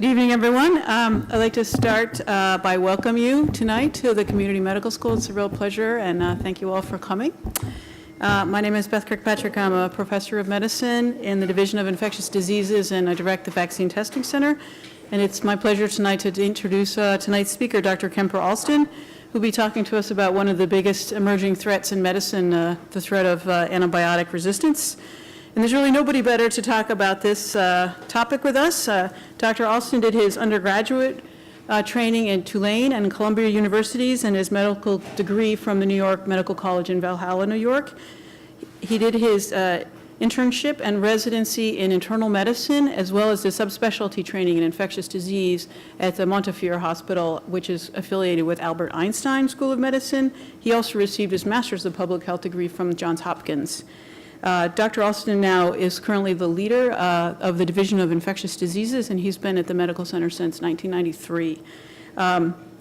Good evening, everyone. I'd like to start by welcoming you tonight to the Community Medical School. It's a real pleasure, and thank you all for coming. My name is Beth Kirkpatrick. I'm a professor of medicine in the Division of Infectious Diseases, and I direct the Vaccine Testing Center. And it's my pleasure tonight to introduce tonight's speaker, Dr. Kemper Alston, who'll be talking to us about one of the biggest emerging threats in medicine, the threat of antibiotic resistance. And there's really nobody better to talk about this topic with us. Dr. Alston did his undergraduate training in Tulane and Columbia Universities and his medical degree from the New York Medical College in Valhalla, New York. He did his internship and residency in internal medicine, as well as the subspecialty training in infectious disease at the Montefiore Hospital, which is affiliated with Albert Einstein School of Medicine. He also received his Master's of Public Health degree from Johns Hopkins. Dr. Alston now is currently the leader of the Division of Infectious Diseases, and he's been at the Medical Center since 1993.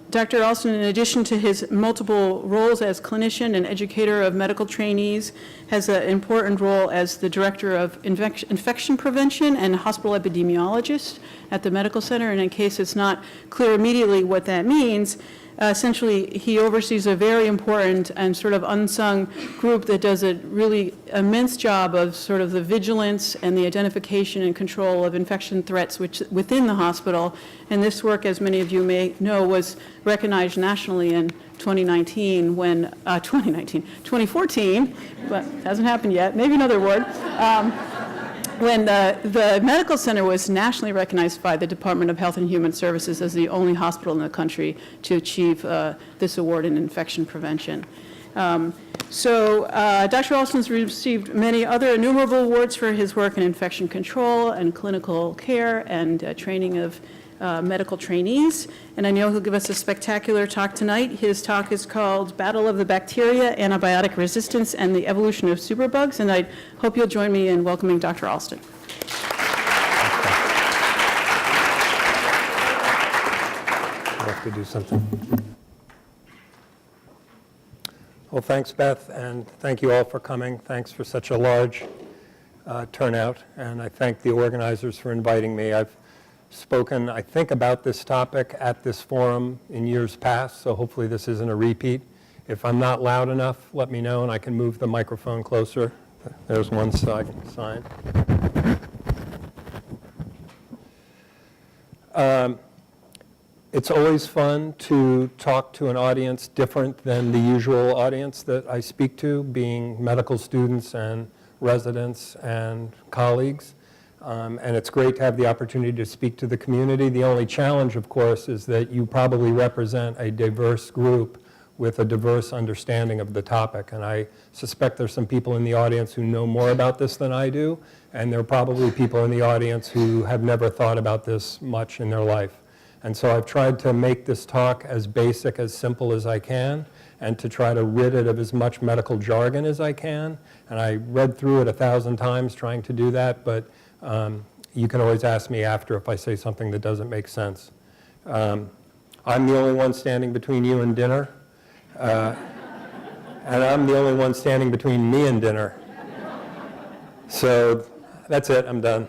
Dr. Alston, in addition to his multiple roles as clinician and educator of medical trainees, has an important role as the director of infection prevention and hospital epidemiologist at the Medical Center. And in case it's not clear immediately what that means, essentially, he oversees a very important and sort of unsung group that does a really immense job of sort of the vigilance and the identification and control of infection threats within the hospital. And this work, as many of you may know, was recognized nationally in 2014, but hasn't happened yet, maybe another award. When the Medical Center was nationally recognized by the Department of Health and Human Services as the only hospital in the country to achieve this award in infection prevention. Dr. Alston's received many other innumerable awards for his work in infection control and clinical care and training of medical trainees. And I know he'll give us a spectacular talk tonight. His talk is called Battle of the Bacteria, Antibiotic Resistance, and the Evolution of Superbugs. And I hope you'll join me in welcoming Dr. Alston. I have to do something. Well, thanks, Beth, and thank you all for coming. Thanks for such a large turnout, and I thank the organizers for inviting me. I've spoken, I think, about this topic at this forum in years past, so hopefully this isn't a repeat. If I'm not loud enough, let me know and I can move the microphone closer. There's one so I can sign. It's always fun to talk to an audience different than the usual audience that I speak to, being medical students and residents and colleagues. And it's great to have the opportunity to speak to the community. The only challenge, of course, is that you probably represent a diverse group with a diverse understanding of the topic. And I suspect there's some people in the audience who know more about this than I do, and there are probably people in the audience who have never thought about this much in their life. And so I've tried to make this talk as basic, as simple as I can, and to try to rid it of as much medical jargon as I can. And I read through it 1,000 times trying to do that, but you can always ask me after if I say something that doesn't make sense. I'm the only one standing between you and dinner, and I'm the only one standing between me and dinner. So that's it, I'm done.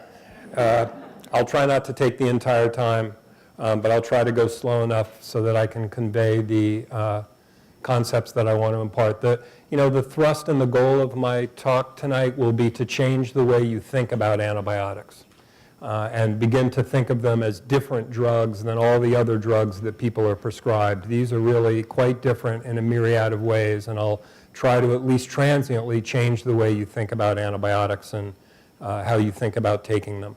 I'll try not to take the entire time, but I'll try to go slow enough so that I can convey the concepts that I want to impart. The thrust and the goal of my talk tonight will be to change the way you think about antibiotics and begin to think of them as different drugs than all the other drugs that people are prescribed. These are really quite different in a myriad of ways, and I'll try to at least transiently change the way you think about antibiotics and how you think about taking them.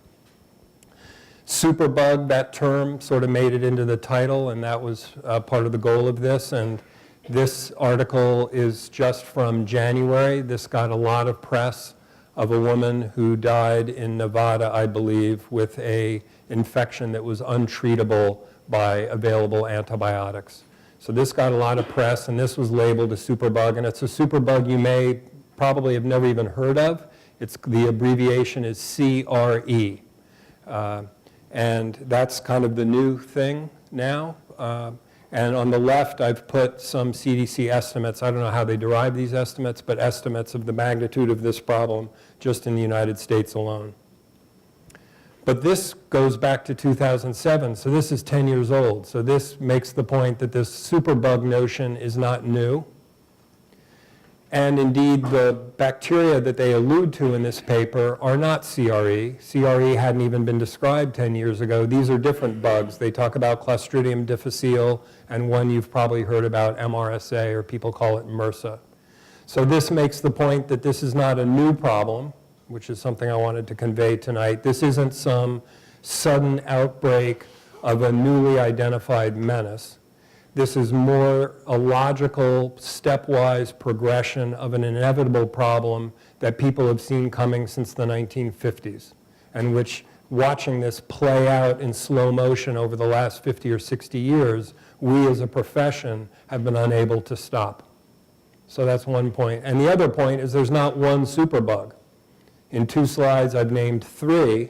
Superbug, that term sort of made it into the title, and that was part of the goal of this. And this article is just from January. This got a lot of press of a woman who died in Nevada, I believe, with an infection that was untreatable by available antibiotics. So this got a lot of press, and this was labeled a superbug, and it's a superbug you may probably have never even heard of. The abbreviation is CRE. And that's kind of the new thing now. And on the left, I've put some CDC estimates. I don't know how they derive these estimates, but estimates of the magnitude of this problem just in the United States alone. But this goes back to 2007, so this is 10 years old. So this makes the point that this superbug notion is not new. And indeed, the bacteria that they allude to in this paper are not CRE. CRE hadn't even been described 10 years ago. These are different bugs. They talk about Clostridium difficile, and one you've probably heard about, MRSA, or people call it MRSA. So this makes the point that this is not a new problem, which is something I wanted to convey tonight. This isn't some sudden outbreak of a newly identified menace. This is more a logical, stepwise progression of an inevitable problem that people have seen coming since the 1950s, and which, watching this play out in slow motion over the last 50 or 60 years, we as a profession have been unable to stop. So that's one point. And the other point is there's not one superbug. In 2 slides, I've named 3.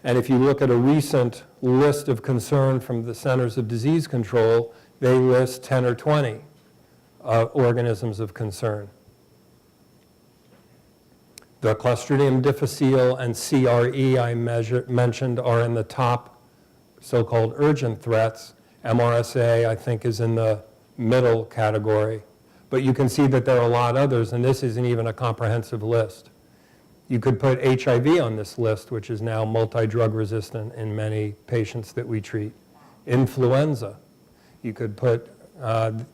And if you look at a recent list of concern from the Centers of Disease Control, they list 10 or 20 organisms of concern. The Clostridium difficile and CRE I mentioned are in the top so-called urgent threats. MRSA, I think, is in the middle category. But you can see that there are a lot others, and this isn't even a comprehensive list. You could put HIV on this list, which is now multidrug-resistant in many patients that we treat. Influenza. You could put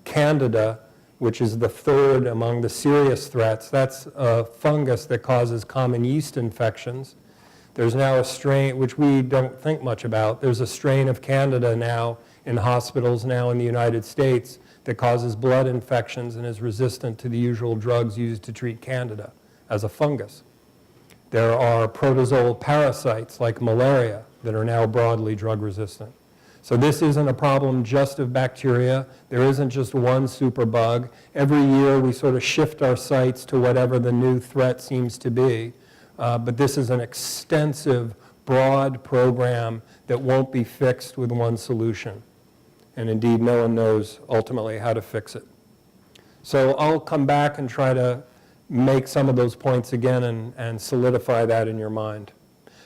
Candida, which is the 3rd among the serious threats. That's a fungus that causes common yeast infections. There's now a strain, which we don't think much about. There's a strain of Candida now in hospitals now in the United States that causes blood infections and is resistant to the usual drugs used to treat Candida as a fungus. There are protozoal parasites like malaria that are now broadly drug resistant. So this isn't a problem just of bacteria. There isn't just one superbug. Every year we sort of shift our sights to whatever the new threat seems to be. But this is an extensive, broad program that won't be fixed with one solution. And indeed, no one knows ultimately how to fix it. So I'll come back and try to make some of those points again and solidify that in your mind.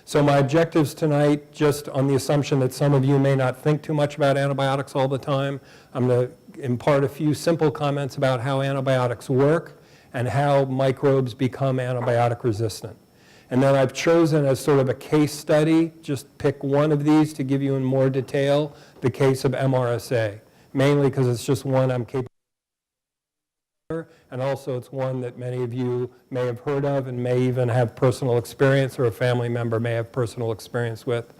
So my objectives tonight, just on the assumption that some of you may not think too much about antibiotics all the time, I'm going to impart a few simple comments about how antibiotics work and how microbes become antibiotic resistant. And then I've chosen as sort of a case study, just pick one of these to give you in more detail, the case of MRSA, mainly because it's just one I'm capable of, and also it's one that many of you may have heard of and may even have personal experience, or a family member may have personal experience with,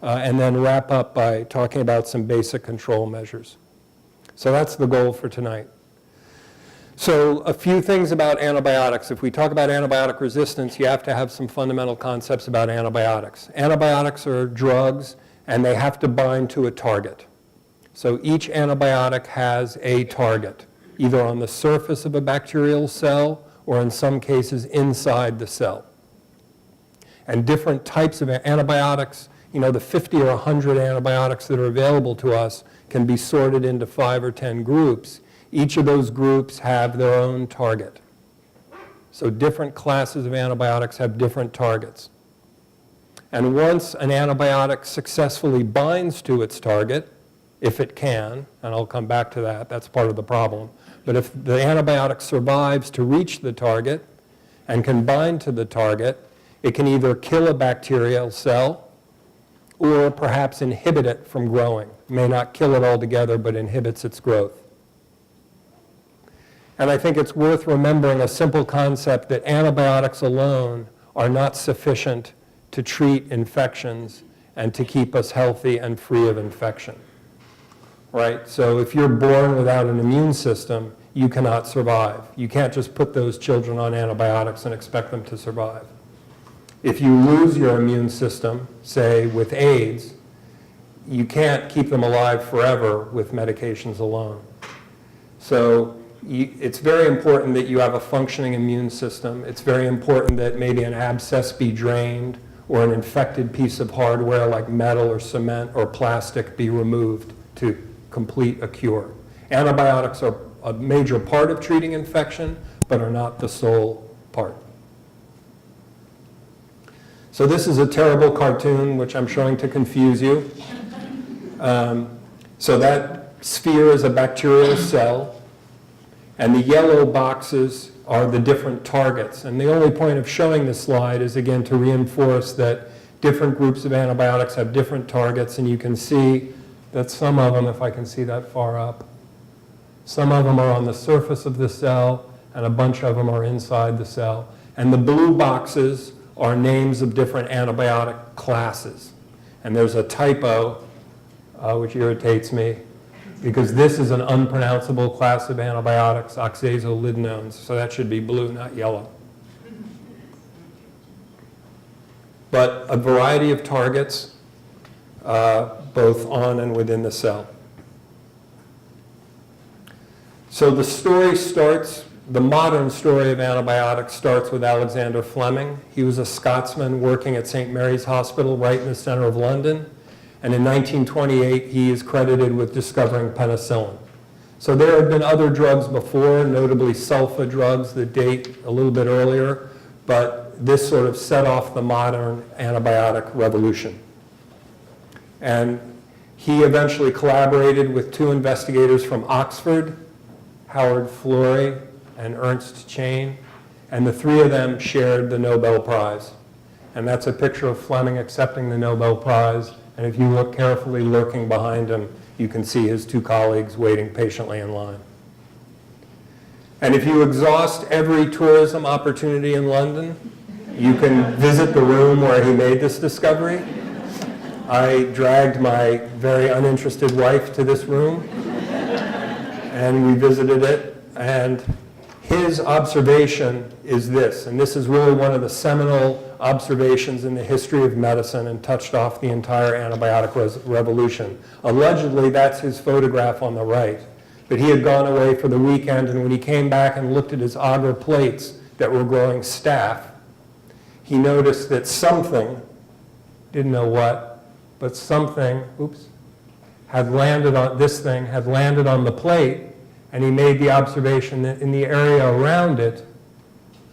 and then wrap up by talking about some basic control measures. So that's the goal for tonight. So a few things about antibiotics. If we talk about antibiotic resistance, you have to have some fundamental concepts about antibiotics. Antibiotics are drugs, and they have to bind to a target. So each antibiotic has a target, either on the surface of a bacterial cell or in some cases inside the cell. And different types of antibiotics, you know, the 50 or 100 antibiotics that are available to us can be sorted into 5 or 10 groups. Each of those groups have their own target. So different classes of antibiotics have different targets. And once an antibiotic successfully binds to its target, if it can, and I'll come back to that, that's part of the problem, but if the antibiotic survives to reach the target and can bind to the target, it can either kill a bacterial cell or perhaps inhibit it from growing. It may not kill it altogether, but inhibits its growth. And I think it's worth remembering a simple concept that antibiotics alone are not sufficient to treat infections and to keep us healthy and free of infection. Right? So if you're born without an immune system, you cannot survive. You can't just put those children on antibiotics and expect them to survive. If you lose your immune system, say with AIDS, you can't keep them alive forever with medications alone. So it's very important that you have a functioning immune system. It's very important that maybe an abscess be drained or an infected piece of hardware like metal or cement or plastic be removed to complete a cure. Antibiotics are a major part of treating infection, but are not the sole part. So this is a terrible cartoon, which I'm showing to confuse you. So that sphere is a bacterial cell, and the yellow boxes are the different targets. And the only point of showing this slide is, again, to reinforce that different groups of antibiotics have different targets, and you can see that some of them, if I can see that far up, some of them are on the surface of the cell, and a bunch of them are inside the cell. And the blue boxes are names of different antibiotic classes. And there's a typo, which irritates me, because this is an unpronounceable class of antibiotics, oxazolidinones, so that should be blue, not yellow. But a variety of targets, both on and within the cell. So the story starts, the modern story of antibiotics starts with Alexander Fleming. He was a Scotsman working at St. Mary's Hospital right in the center of London. And in 1928, he is credited with discovering penicillin. So there had been other drugs before, notably sulfa drugs that date a little bit earlier, but this sort of set off the modern antibiotic revolution. And he eventually collaborated with two investigators from Oxford, Howard Florey and Ernst Chain, and the three of them shared the Nobel Prize. And that's a picture of Fleming accepting the Nobel Prize. And if you look carefully, lurking behind him, you can see his two colleagues waiting patiently in line. And if you exhaust every tourism opportunity in London, you can visit the room where he made this discovery. I dragged my very uninterested wife to this room, and we visited it. And his observation is this, and this is really one of the seminal observations in the history of medicine and touched off the entire antibiotic revolution. Allegedly, that's his photograph on the right. But he had gone away for the weekend, and when he came back and looked at his agar plates that were growing staph, he noticed that something, didn't know what, but something, had landed on, this thing had landed on the plate, and he made the observation that in the area around it,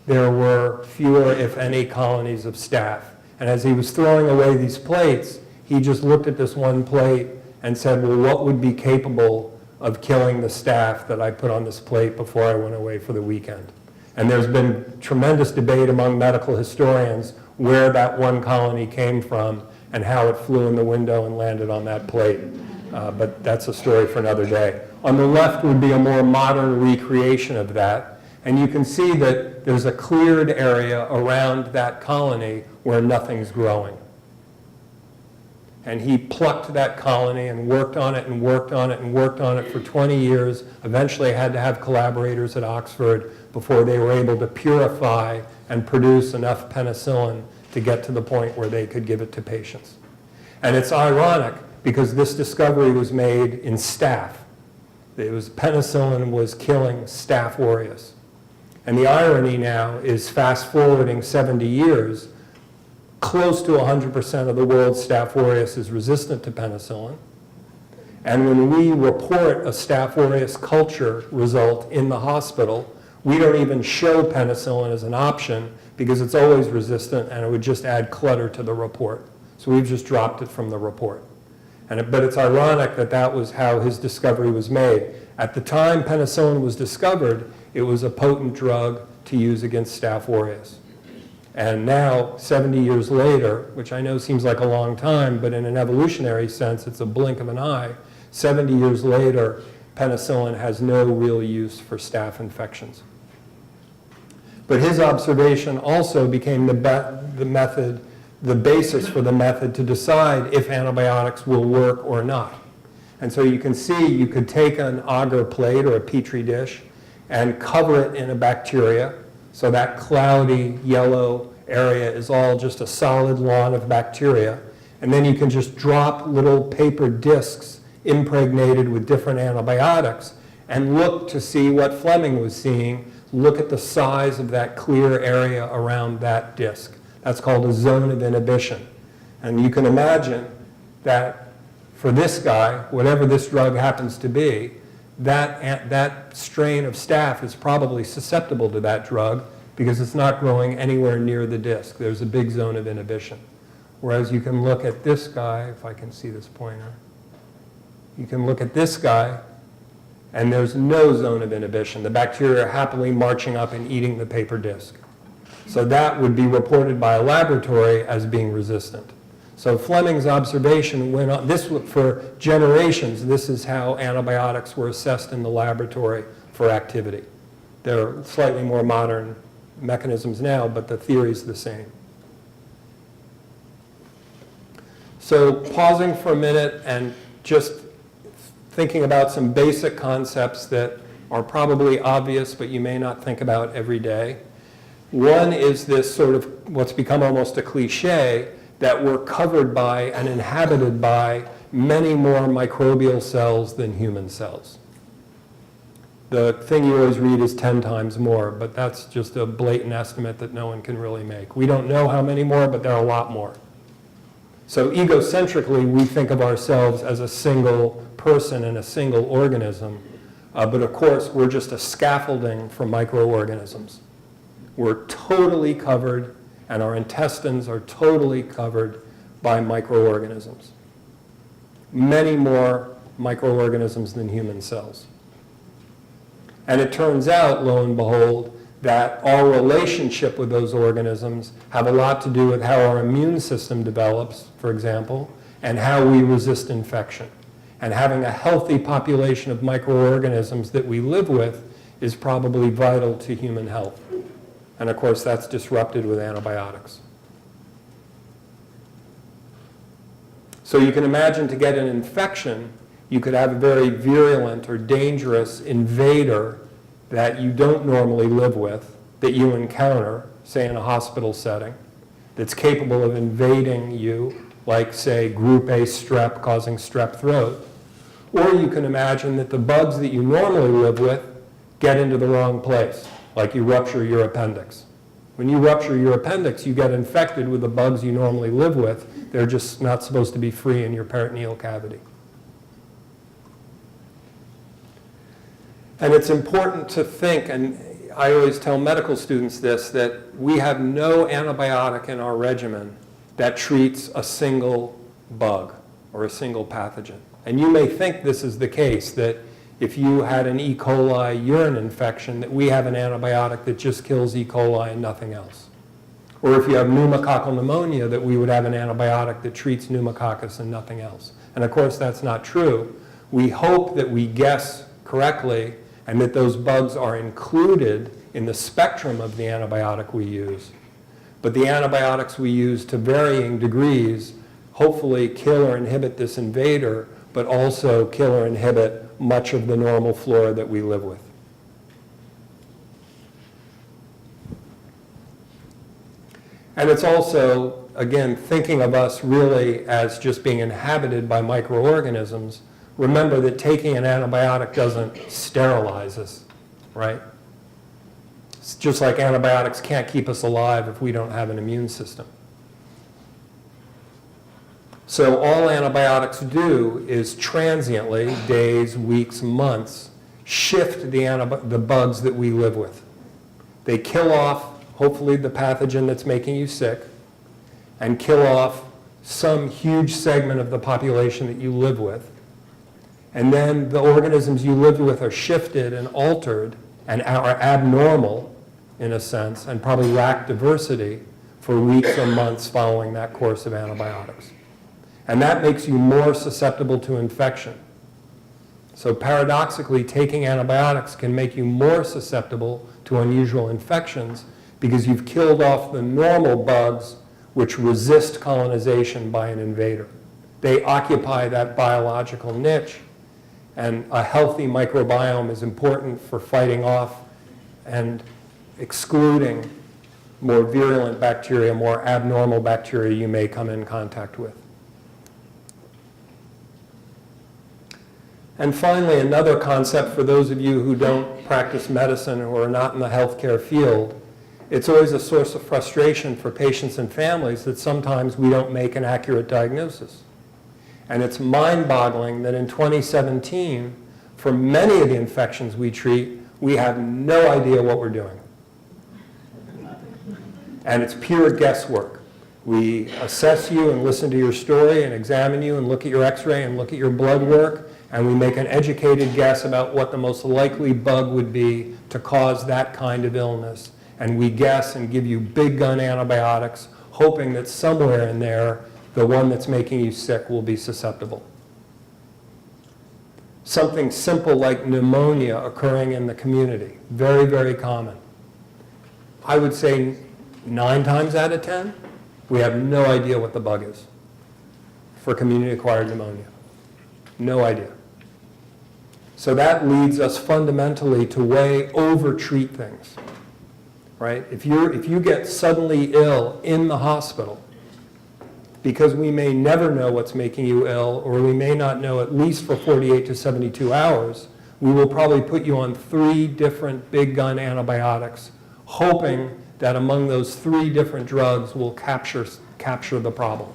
there were fewer, if any, colonies of staph. And as he was throwing away these plates, he just looked at this one plate and said, well, what would be capable of killing the staph that I put on this plate before I went away for the weekend? And there's been tremendous debate among medical historians where that one colony came from and how it flew in the window and landed on that plate. But that's a story for another day. On the left would be a more modern recreation of that. And you can see that there's a cleared area around that colony where nothing's growing. And he plucked that colony and worked on it and worked on it and worked on it for 20 years. Eventually had to have collaborators at Oxford before they were able to purify and produce enough penicillin to get to the point where they could give it to patients. And it's ironic because this discovery was made in staph. Penicillin was killing Staph aureus. And the irony now is, fast forwarding 70 years, close to 100% of the world's Staph aureus is resistant to penicillin. And when we report a Staph aureus culture result in the hospital, we don't even show penicillin as an option because it's always resistant and it would just add clutter to the report. So we've just dropped it from the report. But it's ironic that that was how his discovery was made. At the time penicillin was discovered, it was a potent drug to use against Staph aureus. And now, 70 years later, which I know seems like a long time, but in an evolutionary sense, it's a blink of an eye. 70 years later, penicillin has no real use for staph infections. But his observation also became the basis for the method to decide if antibiotics will work or not. And so you can see you could take an agar plate or a petri dish and cover it in a bacteria, so that cloudy yellow area is all just a solid lawn of bacteria. And then you can just drop little paper discs impregnated with different antibiotics and look to see what Fleming was seeing. Look at the size of that clear area around that disc. That's called a zone of inhibition. And you can imagine that for this guy, whatever this drug happens to be, that strain of staph is probably susceptible to that drug because it's not growing anywhere near the disc. There's a big zone of inhibition. Whereas you can look at this guy, if I can see this pointer, you can look at this guy, and there's no zone of inhibition. The bacteria are happily marching up and eating the paper disc. So that would be reported by a laboratory as being resistant. So Fleming's observation went on, this for generations, this is how antibiotics were assessed in the laboratory for activity. There are slightly more modern mechanisms now, but the theory is the same. So pausing for a minute and just thinking about some basic concepts that are probably obvious, but you may not think about every day. One is this sort of what's become almost a cliche, that we're covered by and inhabited by many more microbial cells than human cells. The thing you always read is 10 times more, but that's just a blatant estimate that no one can really make. We don't know how many more, but there are a lot more. So egocentrically, we think of ourselves as a single person and a single organism, but of course, we're just a scaffolding for microorganisms. We're totally covered, and our intestines are totally covered by microorganisms. Many more microorganisms than human cells. And it turns out, lo and behold, that our relationship with those organisms have a lot to do with how our immune system develops, for example, and how we resist infection. And having a healthy population of microorganisms that we live with is probably vital to human health. And of course, that's disrupted with antibiotics. So you can imagine to get an infection, you could have a very virulent or dangerous invader that you don't normally live with, that you encounter, say in a hospital setting, that's capable of invading you, like say group A strep causing strep throat. Or you can imagine that the bugs that you normally live with get into the wrong place, like you rupture your appendix. When you rupture your appendix, you get infected with the bugs you normally live with. They're just not supposed to be free in your peritoneal cavity. And it's important to think, and I always tell medical students this, that we have no antibiotic in our regimen that treats a single bug or a single pathogen. And you may think this is the case, that if you had an E. coli urine infection, that we have an antibiotic that just kills E. coli and nothing else. Or if you have pneumococcal pneumonia, that we would have an antibiotic that treats pneumococcus and nothing else. And of course, that's not true. We hope that we guess correctly and that those bugs are included in the spectrum of the antibiotic we use. But the antibiotics we use to varying degrees hopefully kill or inhibit this invader, but also kill or inhibit much of the normal flora that we live with. And it's also, again, thinking of us really as just being inhabited by microorganisms. Remember that taking an antibiotic doesn't sterilize us, right? It's just like antibiotics can't keep us alive if we don't have an immune system. So all antibiotics do is transiently, days, weeks, months, shift the bugs that we live with. They kill off, hopefully, the pathogen that's making you sick, and kill off some huge segment of the population that you live with. And then the organisms you lived with are shifted and altered and are abnormal, in a sense, and probably lack diversity for weeks or months following that course of antibiotics. And that makes you more susceptible to infection. So paradoxically, taking antibiotics can make you more susceptible to unusual infections because you've killed off the normal bugs which resist colonization by an invader. They occupy that biological niche, and a healthy microbiome is important for fighting off and excluding more virulent bacteria, more abnormal bacteria you may come in contact with. And finally, another concept for those of you who don't practice medicine or are not in the healthcare field, it's always a source of frustration for patients and families that sometimes we don't make an accurate diagnosis. And it's mind-boggling that in 2017, for many of the infections we treat, we have no idea what we're doing. And it's pure guesswork. We assess you and listen to your story and examine you and look at your x-ray and look at your blood work, and we make an educated guess about what the most likely bug would be to cause that kind of illness. And we guess and give you big gun antibiotics, hoping that somewhere in there, the one that's making you sick will be susceptible. Something simple like pneumonia occurring in the community, very, very common. I would say 9 times out of 10, we have no idea what the bug is for community-acquired pneumonia. No idea. So that leads us fundamentally to way over-treat things, right? If you get suddenly ill in the hospital, because we may never know what's making you ill, or we may not know at least for 48 to 72 hours, we will probably put you on 3 different big gun antibiotics, hoping that among those 3 different drugs will capture the problem.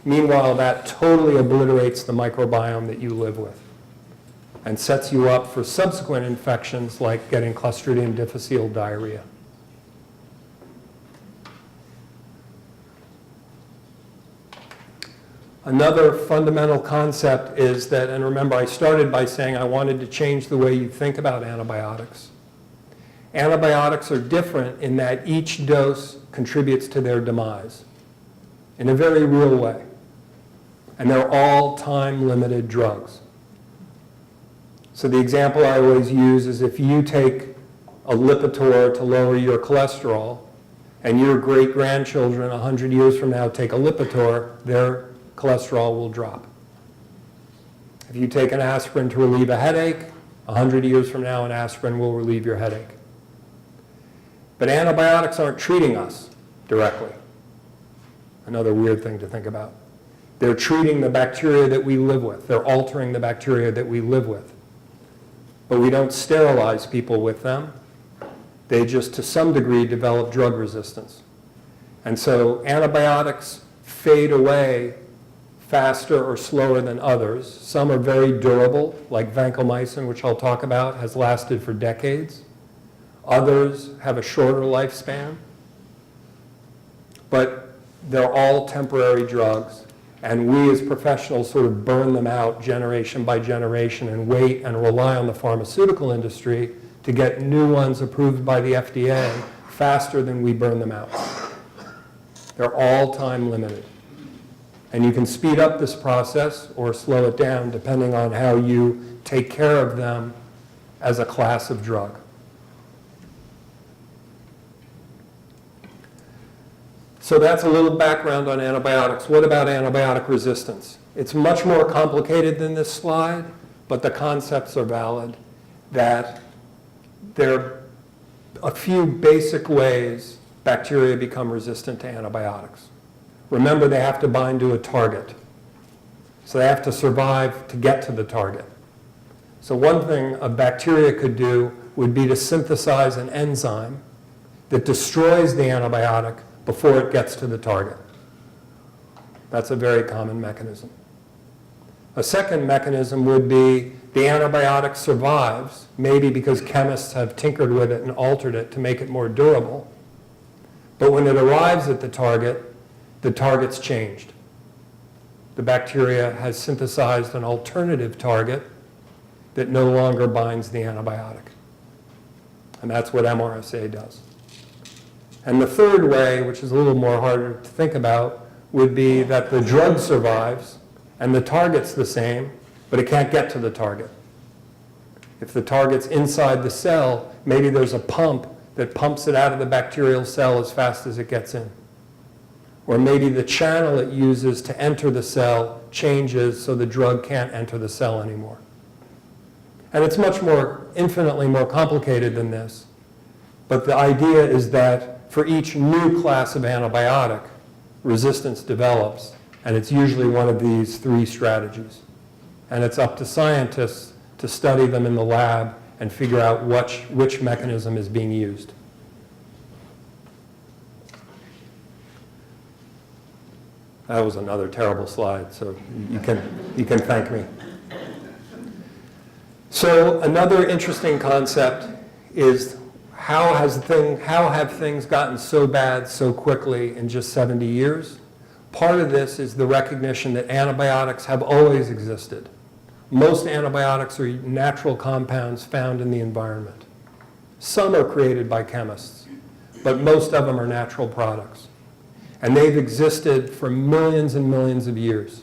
Meanwhile, that totally obliterates the microbiome that you live with and sets you up for subsequent infections like getting Clostridium difficile diarrhea. Another fundamental concept is that, and remember I started by saying I wanted to change the way you think about antibiotics. Antibiotics are different in that each dose contributes to their demise in a very real way. And they're all time-limited drugs. So the example I always use is if you take a Lipitor to lower your cholesterol, and your great-grandchildren 100 years from now take a Lipitor, their cholesterol will drop. If you take an aspirin to relieve a headache, 100 years from now an aspirin will relieve your headache. But antibiotics aren't treating us directly. Another weird thing to think about. They're treating the bacteria that we live with. They're altering the bacteria that we live with. But we don't sterilize people with them. They just, to some degree, develop drug resistance. And so antibiotics fade away faster or slower than others. Some are very durable, like Vancomycin, which I'll talk about, has lasted for decades. Others have a shorter lifespan. But they're all temporary drugs, and we as professionals sort of burn them out generation by generation and wait and rely on the pharmaceutical industry to get new ones approved by the FDA faster than we burn them out. They're all time limited. And you can speed up this process or slow it down depending on how you take care of them as a class of drug. So that's a little background on antibiotics. What about antibiotic resistance? It's much more complicated than this slide, but the concepts are valid, that there are a few basic ways bacteria become resistant to antibiotics. Remember, they have to bind to a target. So they have to survive to get to the target. So one thing a bacteria could do would be to synthesize an enzyme that destroys the antibiotic before it gets to the target. That's a very common mechanism. A second mechanism would be the antibiotic survives, maybe because chemists have tinkered with it and altered it to make it more durable. But when it arrives at the target's changed. The bacteria has synthesized an alternative target that no longer binds the antibiotic. And that's what MRSA does. And the third way, which is a little more harder to think about, would be that the drug survives and the target's the same, but it can't get to the target. If the target's inside the cell, maybe there's a pump that pumps it out of the bacterial cell as fast as it gets in. Or maybe the channel it uses to enter the cell changes so the drug can't enter the cell anymore. And it's much more, infinitely more complicated than this. But the idea is that for each new class of antibiotic, resistance develops, and it's usually one of these 3 strategies. And it's up to scientists to study them in the lab and figure out which mechanism is being used. That was another terrible slide, so you can thank me. So another interesting concept is how have things gotten so bad so quickly in just 70 years? Part of this is the recognition that antibiotics have always existed. Most antibiotics are natural compounds found in the environment. Some are created by chemists, but most of them are natural products. And they've existed for millions and millions of years.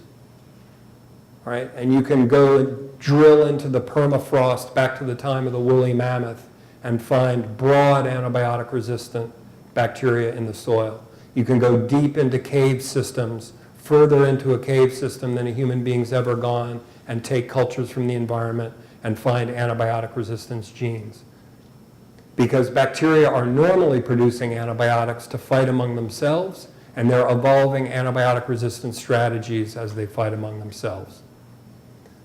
Right? And you can go and drill into the permafrost back to the time of the woolly mammoth and find broad antibiotic-resistant bacteria in the soil. You can go deep into cave systems, further into a cave system than a human being's ever gone, and take cultures from the environment and find antibiotic resistance genes. Because bacteria are normally producing antibiotics to fight among themselves, and they're evolving antibiotic resistance strategies as they fight among themselves.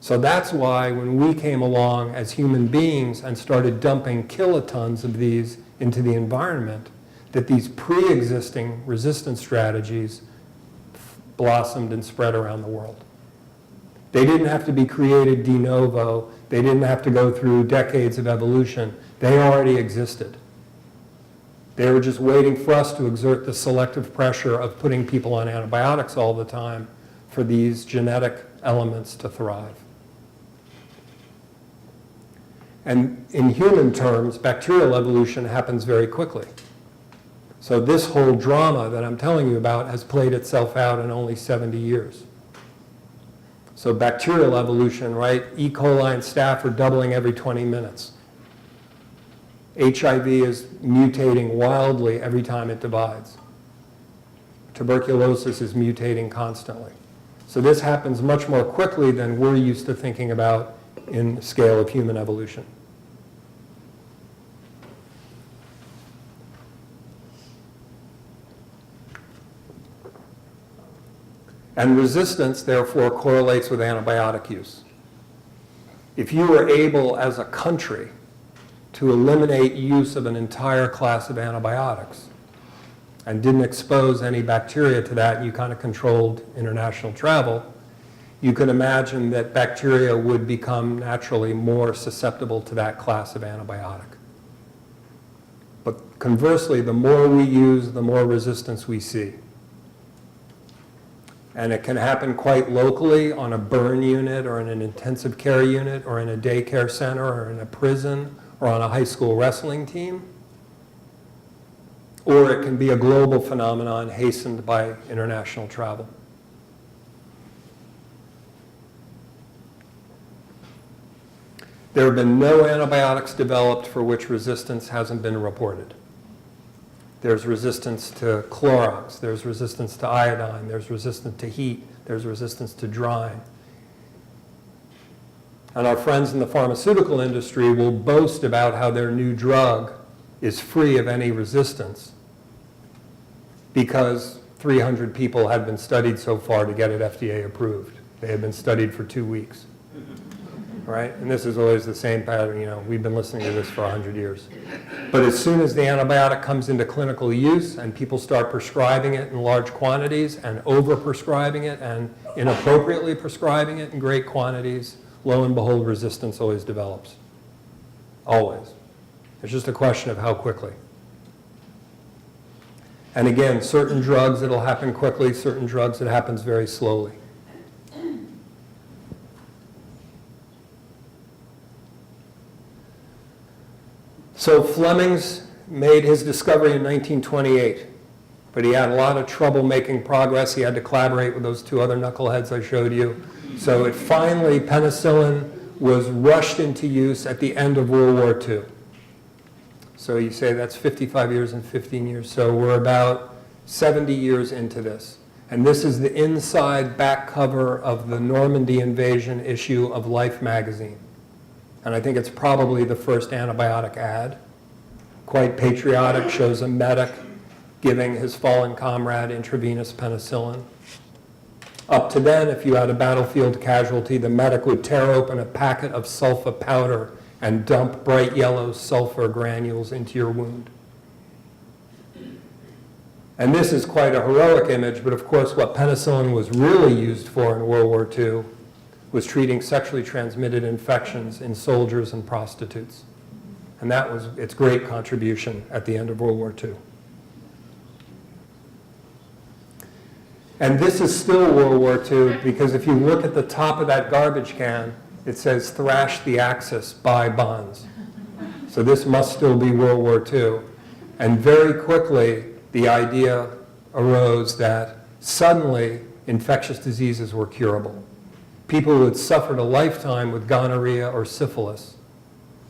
So that's why when we came along as human beings and started dumping kilotons of these into the environment, that these pre-existing resistance strategies blossomed and spread around the world. They didn't have to be created de novo. They didn't have to go through decades of evolution. They already existed. They were just waiting for us to exert the selective pressure of putting people on antibiotics all the time for these genetic elements to thrive. And in human terms, bacterial evolution happens very quickly. So this whole drama that I'm telling you about has played itself out in only 70 years. So bacterial evolution, right? E. coli and staph are doubling every 20 minutes. HIV is mutating wildly every time it divides. Tuberculosis is mutating constantly. So this happens much more quickly than we're used to thinking about in the scale of human evolution. And resistance, therefore, correlates with antibiotic use. If you were able, as a country, to eliminate use of an entire class of antibiotics and didn't expose any bacteria to that, and you kind of controlled international travel, you could imagine that bacteria would become naturally more susceptible to that class of antibiotic. But conversely, the more we use, the more resistance we see. And it can happen quite locally on a burn unit or in an intensive care unit or in a daycare center or in a prison or on a high school wrestling team. Or it can be a global phenomenon hastened by international travel. There have been no antibiotics developed for which resistance hasn't been reported. There's resistance to Clorox, there's resistance to iodine, there's resistance to heat, there's resistance to drying. And our friends in the pharmaceutical industry will boast about how their new drug is free of any resistance because 300 people had been studied so far to get it FDA approved. They had been studied for 2 weeks. Right? And this is always the same pattern. You know, we've been listening to this for 100 years. But as soon as the antibiotic comes into clinical use and people start prescribing it in large quantities and over-prescribing it and inappropriately prescribing it in great quantities, lo and behold, resistance always develops. Always. It's just a question of how quickly. And again, certain drugs it'll happen quickly, certain drugs it happens very slowly. So Flemings made his discovery in 1928, but he had a lot of trouble making progress. He had to collaborate with those two other knuckleheads I showed you. So it finally, penicillin was rushed into use at the end of World War II. So you say that's 55 years and 15 years. So we're about 70 years into this. And this is the inside back cover of the Normandy invasion issue of Life magazine. And I think it's probably the first antibiotic ad. Quite patriotic, shows a medic giving his fallen comrade intravenous penicillin. Up to then, if you had a battlefield casualty, the medic would tear open a packet of sulfa powder and dump bright yellow sulfur granules into your wound. And this is quite a heroic image, but of course what penicillin was really used for in World War II was treating sexually transmitted infections in soldiers and prostitutes. And that was its great contribution at the end of World War II. And this is still World War II, because if you look at the top of that garbage can, it says "Thrash the Axis, buy bonds." So this must still be World War II. And very quickly, the idea arose that suddenly infectious diseases were curable. People who had suffered a lifetime with gonorrhea or syphilis,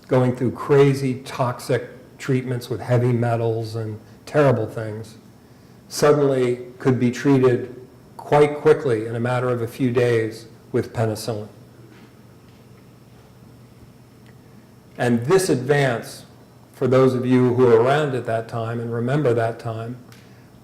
going through crazy toxic treatments with heavy metals and terrible things, suddenly could be treated quite quickly in a matter of a few days with penicillin. And this advance, for those of you who were around at that time and remember that time,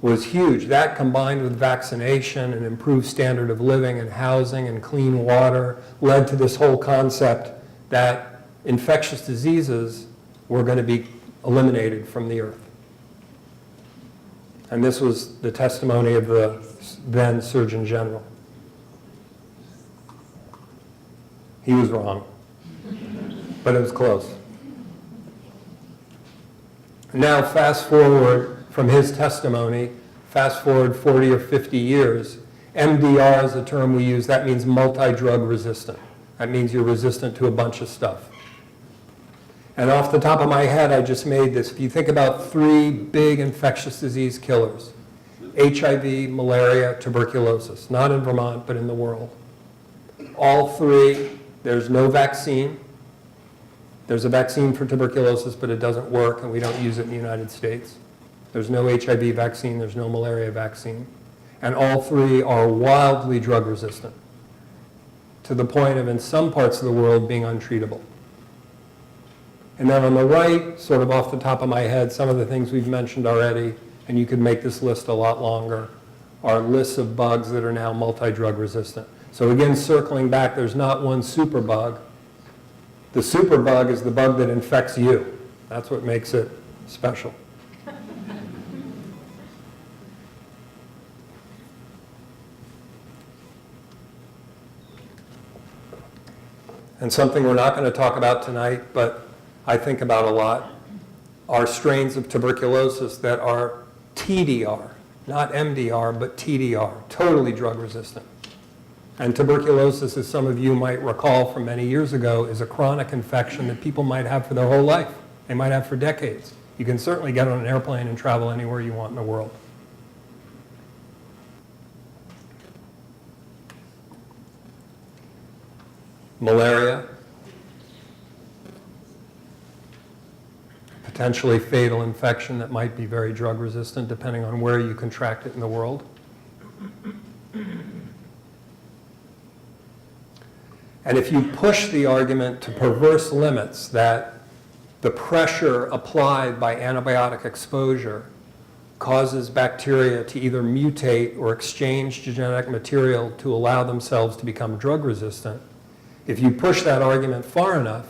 was huge. That, combined with vaccination and improved standard of living and housing and clean water, led to this whole concept that infectious diseases were going to be eliminated from the earth. And this was the testimony of the then Surgeon General. He was wrong, but it was close. Now, fast forward from his testimony, fast forward 40 or 50 years, MDR is a term we use. That means multi-drug resistant. That means you're resistant to a bunch of stuff. And off the top of my head, I just made this. If you think about 3 big infectious disease killers, HIV, malaria, tuberculosis, not in Vermont, but in the world. All 3, there's no vaccine. There's a vaccine for tuberculosis, but it doesn't work, and we don't use it in the United States. There's no HIV vaccine, there's no malaria vaccine. And all 3 are wildly drug resistant, to the point of, in some parts of the world, being untreatable. And then on the right, sort of off the top of my head, some of the things we've mentioned already, and you could make this list a lot longer, are lists of bugs that are now multi-drug resistant. So again, circling back, there's not one superbug. The superbug is the bug that infects you. That's what makes it special. And something we're not going to talk about tonight, but I think about a lot, are strains of tuberculosis that are TDR, not MDR, but TDR, totally drug resistant. And tuberculosis, as some of you might recall from many years ago, is a chronic infection that people might have for their whole life. They might have for decades. You can certainly get on an airplane and travel anywhere you want in the world. Malaria, potentially fatal infection that might be very drug resistant depending on where you contract it in the world. And if you push the argument to perverse limits that the pressure applied by antibiotic exposure causes bacteria to either mutate or exchange genetic material to allow themselves to become drug resistant, if you push that argument far enough,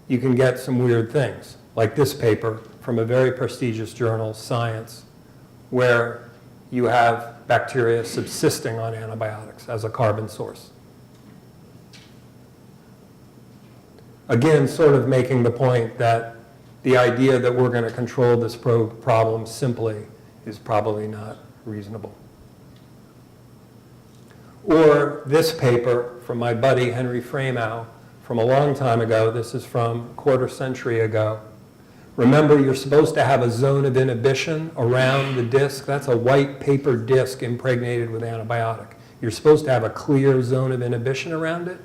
you can get some weird things, like this paper from a very prestigious journal, Science, where you have bacteria subsisting on antibiotics as a carbon source. Again, sort of making the point that the idea that we're going to control this problem simply is probably not reasonable. Or this paper from my buddy Henry Framow from a long time ago. This is from a quarter century ago. Remember, you're supposed to have a zone of inhibition around the disc. That's a white paper disc impregnated with antibiotic. You're supposed to have a clear zone of inhibition around it.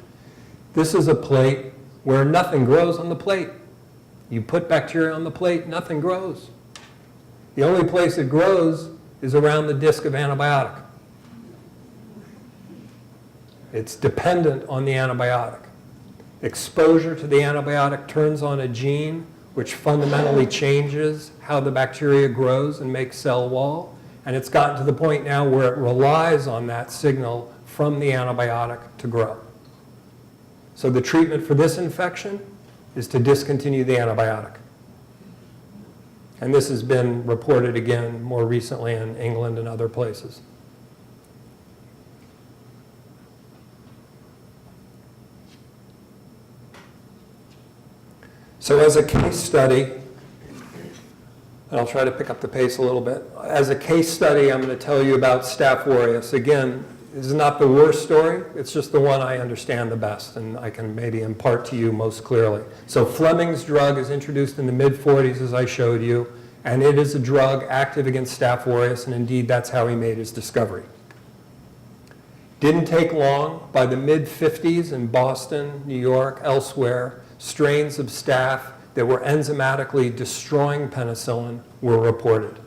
This is a plate where nothing grows on the plate. You put bacteria on the plate, nothing grows. The only place it grows is around the disc of antibiotic. It's dependent on the antibiotic. Exposure to the antibiotic turns on a gene which fundamentally changes how the bacteria grows and makes cell wall. And it's gotten to the point now where it relies on that signal from the antibiotic to grow. So the treatment for this infection is to discontinue the antibiotic. And this has been reported again more recently in England and other places. So as a case study, and I'll try to pick up the pace a little bit. As a case study, I'm going to tell you about Staph aureus. Again, this is not the worst story. It's just the one I understand the best, and I can maybe impart to you most clearly. So Fleming's drug is introduced in the mid-40s, as I showed you, and it is a drug active against Staph aureus, and indeed that's how he made his discovery. Didn't take long. By the mid-50s in Boston, New York, elsewhere, strains of staph that were enzymatically destroying penicillin were reported.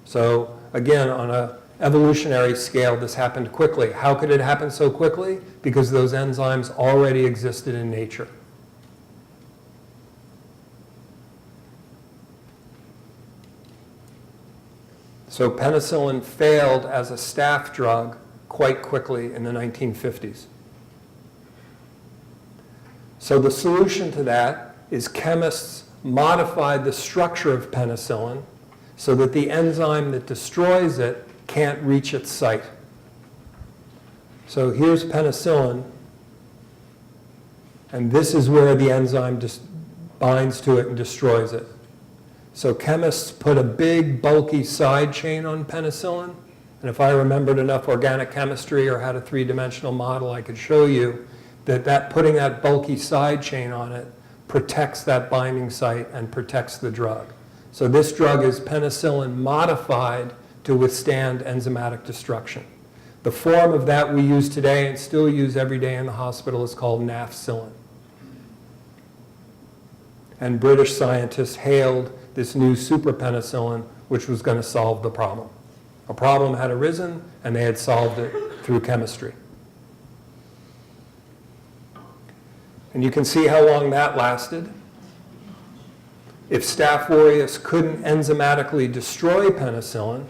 So again, on an evolutionary scale, this happened quickly. How could it happen so quickly? Because those enzymes already existed in nature. So penicillin failed as a staph drug quite quickly in the 1950s. So the solution to that is chemists modified the structure of penicillin so that the enzyme that destroys it can't reach its site. So here's penicillin, and this is where the enzyme binds to it and destroys it. So chemists put a big, bulky side chain on penicillin, and if I remembered enough organic chemistry or had a three-dimensional model, I could show you that putting that bulky side chain on it protects that binding site and protects the drug. So this drug is penicillin modified to withstand enzymatic destruction. The form of that we use today and still use every day in the hospital is called nafcillin. And British scientists hailed this new super penicillin, which was going to solve the problem. A problem had arisen, and they had solved it through chemistry. And you can see how long that lasted. If Staph aureus couldn't enzymatically destroy penicillin,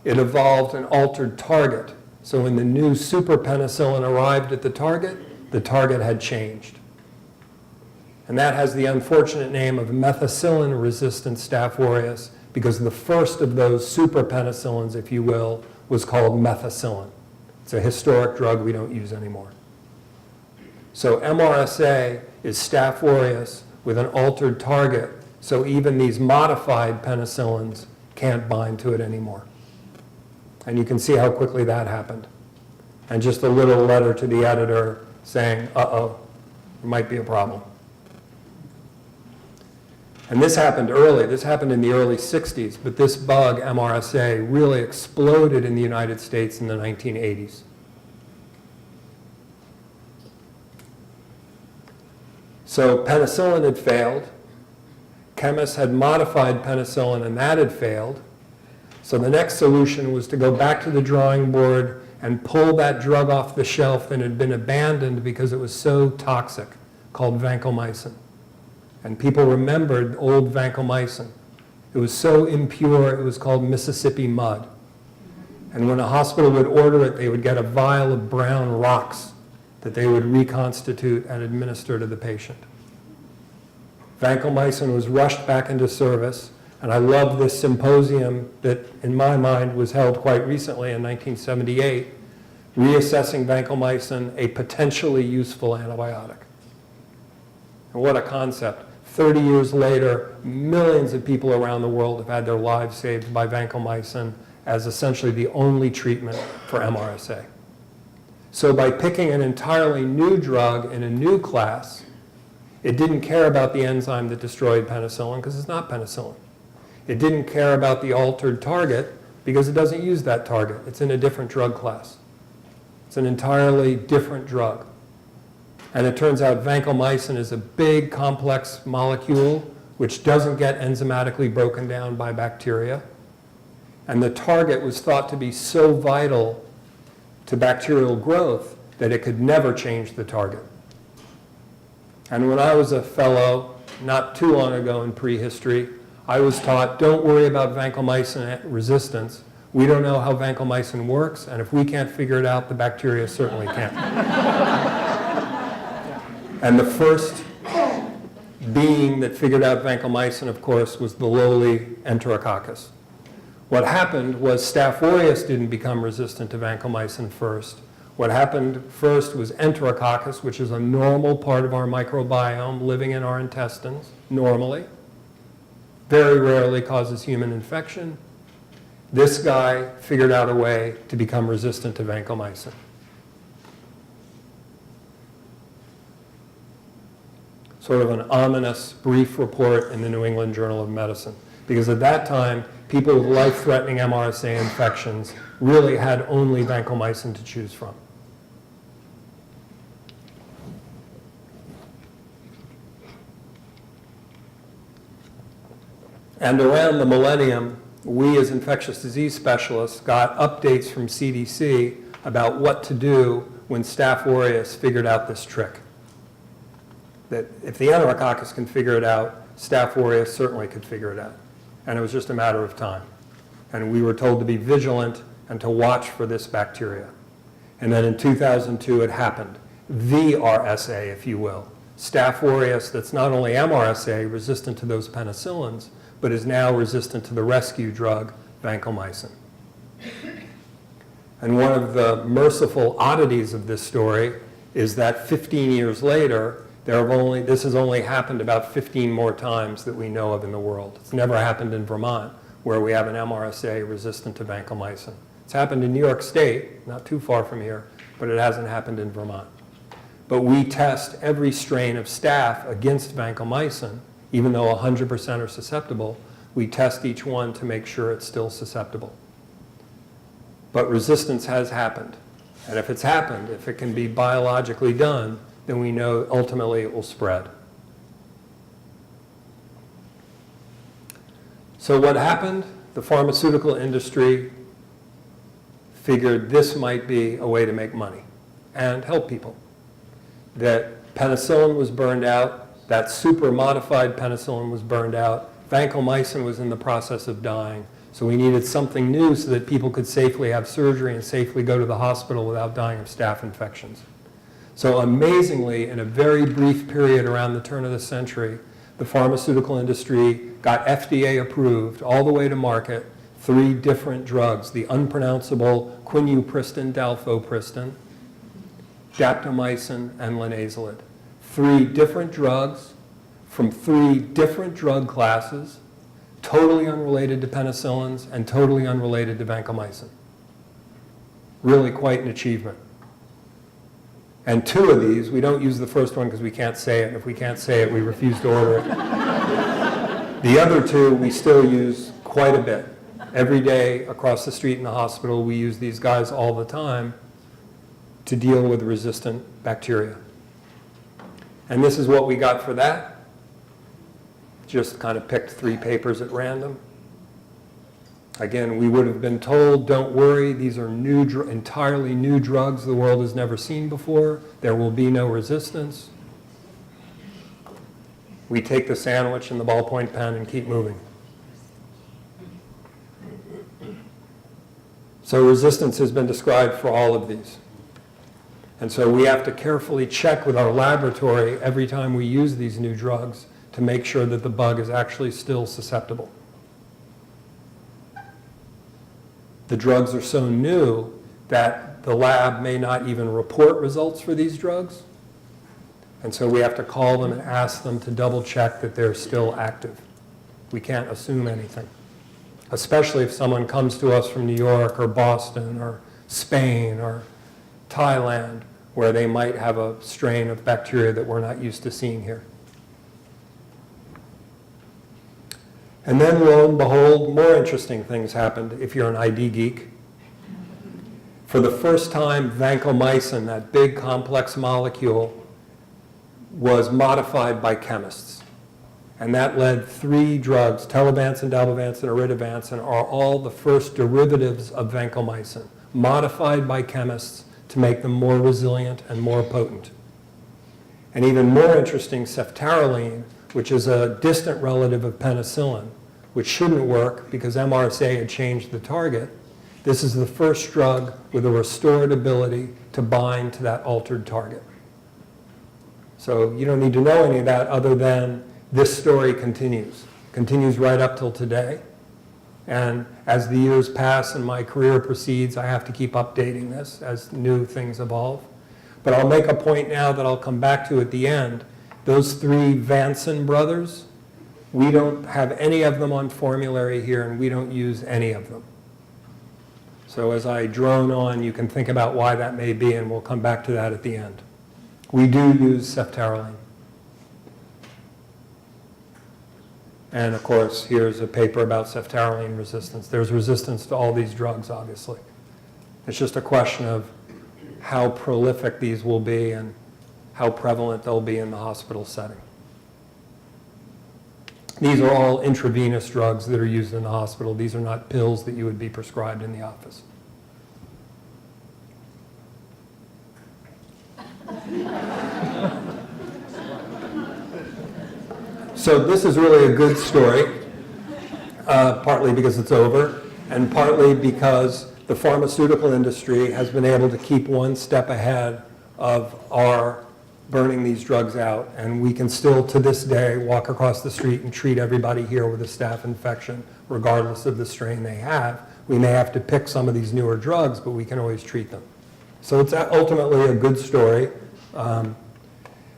it evolved an altered target. So when the new super penicillin arrived at the target had changed. And that has the unfortunate name of methicillin-resistant Staph aureus because the first of those super penicillins, if you will, was called methicillin. It's a historic drug we don't use anymore. So MRSA is Staph aureus with an altered target, so even these modified penicillins can't bind to it anymore. And you can see how quickly that happened. And just a little letter to the editor saying, uh-oh, there might be a problem. And this happened early. This happened in the early 60s, but this bug, MRSA, really exploded in the United States in the 1980s. So penicillin had failed. Chemists had modified penicillin, and that had failed. So the next solution was to go back to the drawing board and pull that drug off the shelf that had been abandoned because it was so toxic, called vancomycin. And people remembered old vancomycin. It was so impure, it was called Mississippi mud. And when a hospital would order it, they would get a vial of brown rocks that they would reconstitute and administer to the patient. Vancomycin was rushed back into service, and I love this symposium that, in my mind, was held quite recently in 1978, reassessing vancomycin, a potentially useful antibiotic. And what a concept. 30 years later, millions of people around the world have had their lives saved by vancomycin as essentially the only treatment for MRSA. So by picking an entirely new drug in a new class, it didn't care about the enzyme that destroyed penicillin because it's not penicillin. It didn't care about the altered target because it doesn't use that target. It's in a different drug class. It's an entirely different drug. And it turns out vancomycin is a big, complex molecule which doesn't get enzymatically broken down by bacteria. And the target was thought to be so vital to bacterial growth that it could never change the target. And when I was a fellow, not too long ago in prehistory, I was taught, don't worry about vancomycin resistance. We don't know how vancomycin works, and if we can't figure it out, the bacteria certainly can't. And the first being that figured out vancomycin, of course, was the lowly Enterococcus. What happened was Staph aureus didn't become resistant to vancomycin first. What happened first was Enterococcus, which is a normal part of our microbiome living in our intestines normally. Very rarely causes human infection. This guy figured out a way to become resistant to vancomycin. Sort of an ominous brief report in the New England Journal of Medicine. Because at that time, people with life-threatening MRSA infections really had only vancomycin to choose from. And around the millennium, we as infectious disease specialists got updates from CDC about what to do when Staph aureus figured out this trick. That if the Enterococcus can figure it out, Staph aureus certainly could figure it out. And it was just a matter of time. And we were told to be vigilant and to watch for this bacteria. And then in 2002, it happened. The RSA, if you will. Staph aureus that's not only MRSA, resistant to those penicillins, but is now resistant to the rescue drug, vancomycin. And one of the merciful oddities of this story is that 15 years later, this has only happened about 15 more times that we know of in the world. It's never happened in Vermont, where we have an MRSA resistant to vancomycin. It's happened in New York State, not too far from here, but it hasn't happened in Vermont. But we test every strain of staph against vancomycin, even though 100% are susceptible. We test each one to make sure it's still susceptible. But resistance has happened. And if it's happened, if it can be biologically done, then we know ultimately it will spread. So what happened? The pharmaceutical industry figured this might be a way to make money and help people. That penicillin was burned out, that super modified penicillin was burned out, vancomycin was in the process of dying, so we needed something new so that people could safely have surgery and safely go to the hospital without dying of staph infections. So amazingly, in a very brief period around the turn of the century, the pharmaceutical industry got FDA approved all the way to market 3 different drugs, the unpronounceable quinupristin, dalfopristin, daptomycin, and linezolid. 3 different drugs from 3 different drug classes, totally unrelated to penicillins and totally unrelated to vancomycin. Really quite an achievement. And 2 of these, we don't use the first one because we can't say it. If we can't say it, we refuse to order it. The other 2 we still use quite a bit. Every day across the street in the hospital, we use these guys all the time to deal with resistant bacteria. And this is what we got for that. Just kind of picked 3 papers at random. Again, we would have been told, don't worry, these are entirely new drugs the world has never seen before. There will be no resistance. We take the sandwich and the ballpoint pen and keep moving. So resistance has been described for all of these. And so we have to carefully check with our laboratory every time we use these new drugs to make sure that the bug is actually still susceptible. The drugs are so new that the lab may not even report results for these drugs. And so we have to call them and ask them to double check that they're still active. We can't assume anything, especially if someone comes to us from New York or Boston or Spain or Thailand, where they might have a strain of bacteria that we're not used to seeing here. And then, lo and behold, more interesting things happened if you're an ID geek. For the first time, vancomycin, that big complex molecule, was modified by chemists. And that led 3 drugs, telavancin, dalbavancin, oritavancin, are all the first derivatives of vancomycin, modified by chemists to make them more resilient and more potent. And even more interesting, ceftaroline, which is a distant relative of penicillin, which shouldn't work because MRSA had changed the target. This is the first drug with a restored ability to bind to that altered target. So you don't need to know any of that other than this story continues right up till today. And as the years pass and my career proceeds, I have to keep updating this as new things evolve. But I'll make a point now that I'll come back to at the end. Those 3 Vancomycin brothers, we don't have any of them on formulary here, and we don't use any of them. So as I drone on, you can think about why that may be, and we'll come back to that at the end. We do use ceftaroline. And of course, here's a paper about ceftaroline resistance. There's resistance to all these drugs, obviously. It's just a question of how prolific these will be and how prevalent they'll be in the hospital setting. These are all intravenous drugs that are used in the hospital. These are not pills that you would be prescribed in the office. So this is really a good story, partly because it's over, and partly because the pharmaceutical industry has been able to keep one step ahead of our burning these drugs out, and we can still, to this day, walk across the street and treat everybody here with a staph infection, regardless of the strain they have. We may have to pick some of these newer drugs, but we can always treat them. So it's ultimately a good story.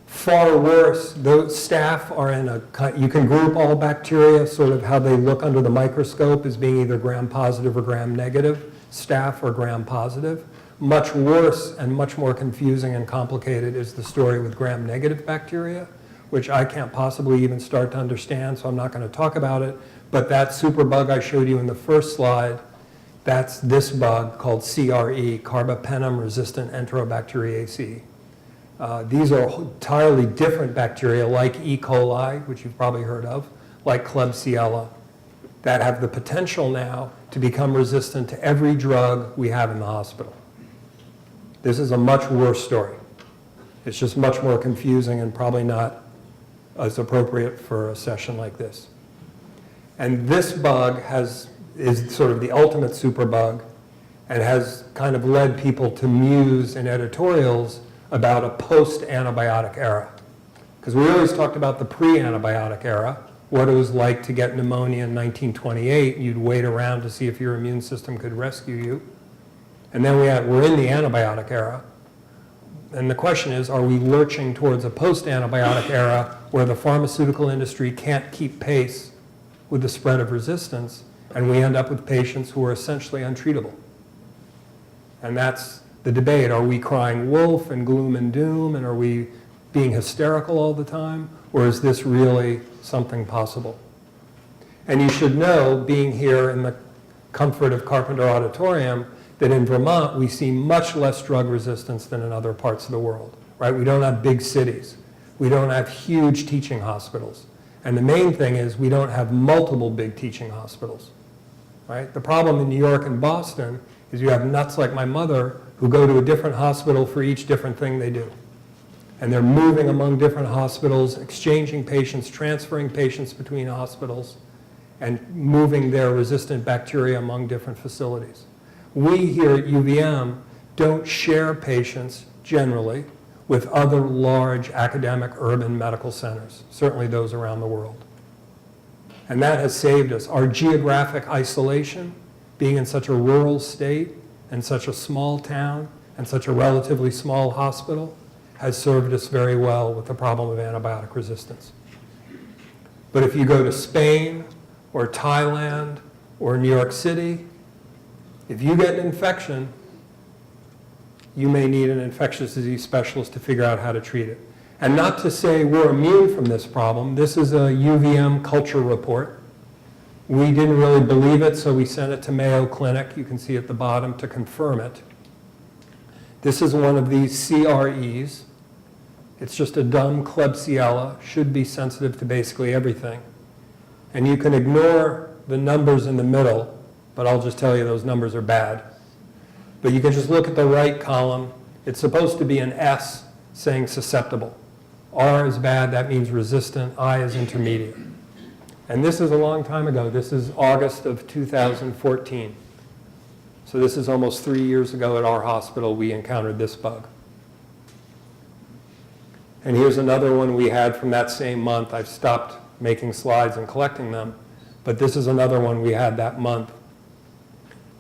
Far worse, those staph are in a, you can group all bacteria, sort of how they look under the microscope as being either gram-positive or gram-negative, staph or gram-positive. Much worse and much more confusing and complicated is the story with gram-negative bacteria, which I can't possibly even start to understand, so I'm not going to talk about it. But that superbug I showed you in the first slide, that's this bug called CRE, carbapenem-resistant enterobacteriaceae. These are entirely different bacteria like E. coli, which you've probably heard of, like Klebsiella, that have the potential now to become resistant to every drug we have in the hospital. This is a much worse story. It's just much more confusing and probably not as appropriate for a session like this. And this bug is sort of the ultimate superbug and has kind of led people to muse in editorials about a post-antibiotic era. Because we always talked about the pre-antibiotic era, what it was like to get pneumonia in 1928. You'd wait around to see if your immune system could rescue you. And then we're in the antibiotic era. And the question is, are we lurching towards a post-antibiotic era where the pharmaceutical industry can't keep pace with the spread of resistance, and we end up with patients who are essentially untreatable? And that's the debate. Are we crying wolf and gloom and doom, and are we being hysterical all the time, or is this really something possible? And you should know, being here in the comfort of Carpenter Auditorium, that in Vermont we see much less drug resistance than in other parts of the world, right? We don't have big cities. We don't have huge teaching hospitals. And the main thing is we don't have multiple big teaching hospitals, right? The problem in New York and Boston is you have nuts like my mother who go to a different hospital for each different thing they do. And they're moving among different hospitals, exchanging patients, transferring patients between hospitals, and moving their resistant bacteria among different facilities. We here at UVM don't share patients generally with other large academic urban medical centers, certainly those around the world. And that has saved us. Our geographic isolation, being in such a rural state and such a small town and such a relatively small hospital, has served us very well with the problem of antibiotic resistance. But if you go to Spain or Thailand or New York City, if you get an infection, you may need an infectious disease specialist to figure out how to treat it. And not to say we're immune from this problem. This is a UVM culture report. We didn't really believe it, so we sent it to Mayo Clinic. You can see at the bottom to confirm it. This is one of these CREs. It's just a dumb Klebsiella, should be sensitive to basically everything. And you can ignore the numbers in the middle, but I'll just tell you those numbers are bad. But you can just look at the right column. It's supposed to be an S saying susceptible. R is bad, that means resistant. I is intermediate. And this is a long time ago. This is August of 2014. So this is almost 3 years ago at our hospital we encountered this bug. And here's another one we had from that same month. I've stopped making slides and collecting them. but this is another one we had that month.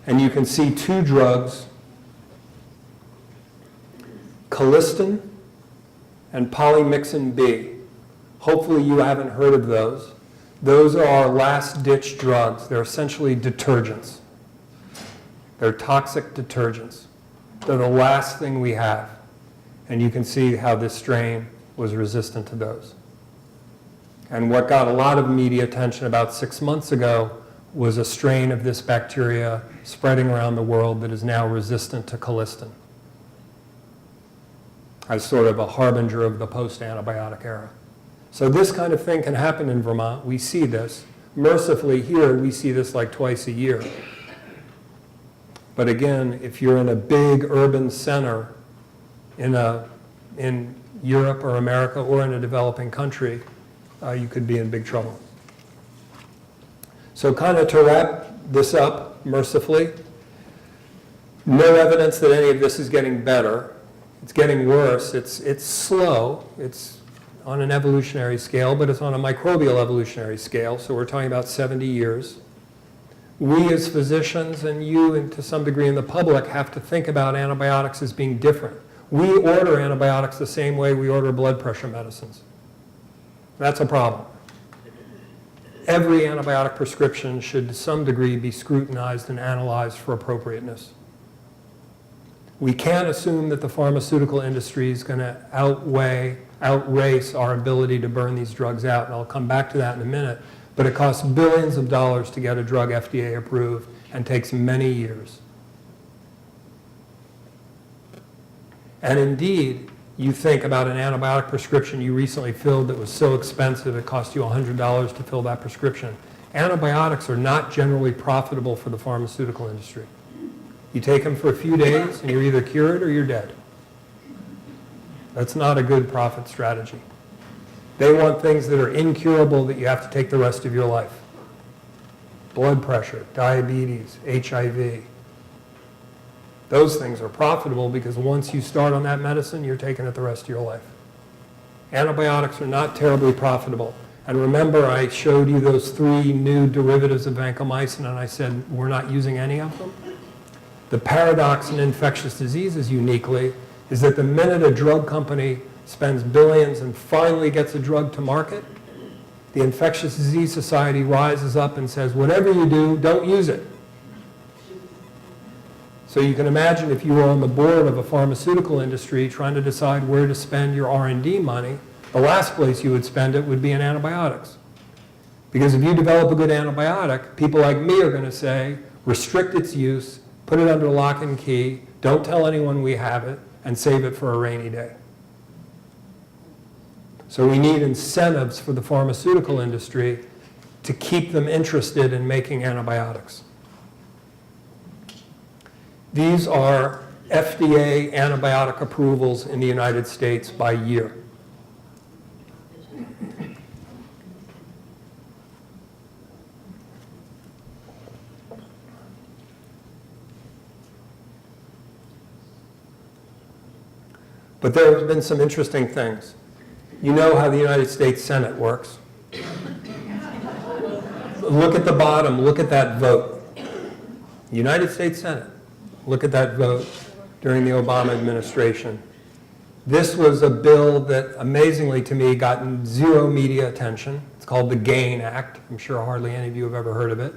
And you can see two drugs, colistin and polymyxin B. Hopefully you haven't heard of those. Those are our last-ditch drugs. They're essentially detergents. They're toxic detergents. They're the last thing we have. And you can see how this strain was resistant to those. And what got a lot of media attention about 6 months ago was a strain of this bacteria spreading around the world that is now resistant to colistin, as sort of a harbinger of the post-antibiotic era. So this kind of thing can happen in Vermont. We see this. Mercifully here, we see this like twice a year. But again, if you're in a big urban center in Europe or America or in a developing country, you could be in big trouble. So kind of to wrap this up, mercifully, no evidence that any of this is getting better. It's getting worse. It's slow. It's on an evolutionary scale, but it's on a microbial evolutionary scale, so we're talking about 70 years. We as physicians, and you and to some degree in the public, have to think about antibiotics as being different. We order antibiotics the same way we order blood pressure medicines. That's a problem. Every antibiotic prescription should to some degree be scrutinized and analyzed for appropriateness. We can't assume that the pharmaceutical industry is going to outrace our ability to burn these drugs out, and I'll come back to that in a minute, but it costs billions of dollars to get a drug FDA approved and takes many years. And indeed, you think about an antibiotic prescription you recently filled that was so expensive it cost you $100 to fill that prescription. Antibiotics are not generally profitable for the pharmaceutical industry. You take them for a few days and you're either cured or you're dead. That's not a good profit strategy. They want things that are incurable that you have to take the rest of your life. Blood pressure, diabetes, HIV. Those things are profitable because once you start on that medicine, you're taking it the rest of your life. Antibiotics are not terribly profitable. And remember, I showed you those 3 new derivatives of vancomycin, and I said we're not using any of them. The paradox in infectious diseases uniquely is that the minute a drug company spends billions and finally gets a drug to market, the Infectious Disease Society rises up and says, whatever you do, don't use it. So you can imagine if you were on the board of a pharmaceutical industry trying to decide where to spend your R&D money, the last place you would spend it would be in antibiotics. Because if you develop a good antibiotic, people like me are going to say, restrict its use, put it under lock and key, don't tell anyone we have it, and save it for a rainy day. So we need incentives for the pharmaceutical industry to keep them interested in making antibiotics. These are FDA antibiotic approvals in the United States by year. But there have been some interesting things. You know how the United States Senate works. Look at the bottom, look at that vote. United States Senate, look at that vote during the Obama administration. This was a bill that, amazingly to me, got zero media attention. It's called the GAIN Act. I'm sure hardly any of you have ever heard of it.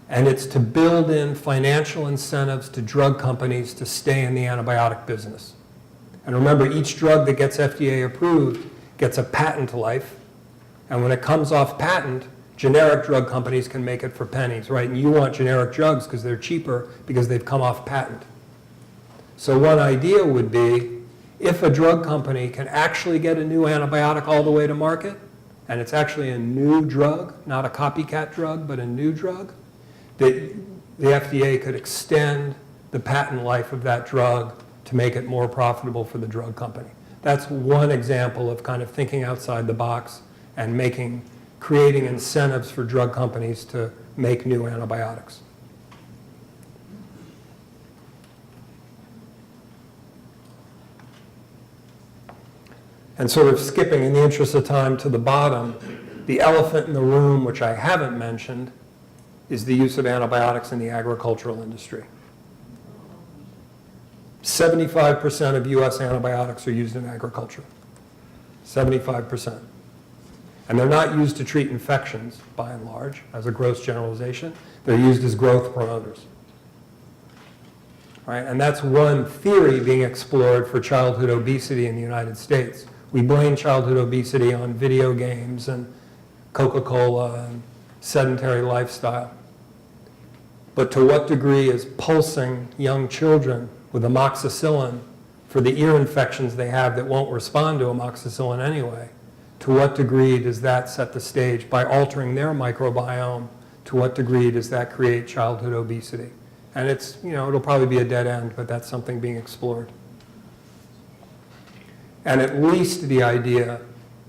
And it's to build in financial incentives to drug companies to stay in the antibiotic business. And remember, each drug that gets FDA approved gets a patent life. And when it comes off patent, generic drug companies can make it for pennies, right? And you want generic drugs because they're cheaper because they've come off patent. So one idea would be, if a drug company can actually get a new antibiotic all the way to market, and it's actually a new drug, not a copycat drug, but a new drug, that the FDA could extend the patent life of that drug to make it more profitable for the drug company. That's one example of kind of thinking outside the box and creating incentives for drug companies to make new antibiotics. And sort of skipping, in the interest of time, to the bottom, The elephant in the room, which I haven't mentioned, is the use of antibiotics in the agricultural industry. 75% of U.S. antibiotics are used in agriculture. 75%. And they're not used to treat infections, by and large, as a gross generalization. They're used as growth promoters. Right? And that's one theory being explored for childhood obesity in the United States. We blame childhood obesity on video games and Coca-Cola and sedentary lifestyle. But to what degree is pulsing young children with amoxicillin for the ear infections they have that won't respond to amoxicillin anyway, to what degree does that set the stage by altering their microbiome? To what degree does that create childhood obesity? And it's, it'll probably be a dead end, but that's something being explored. And at least the idea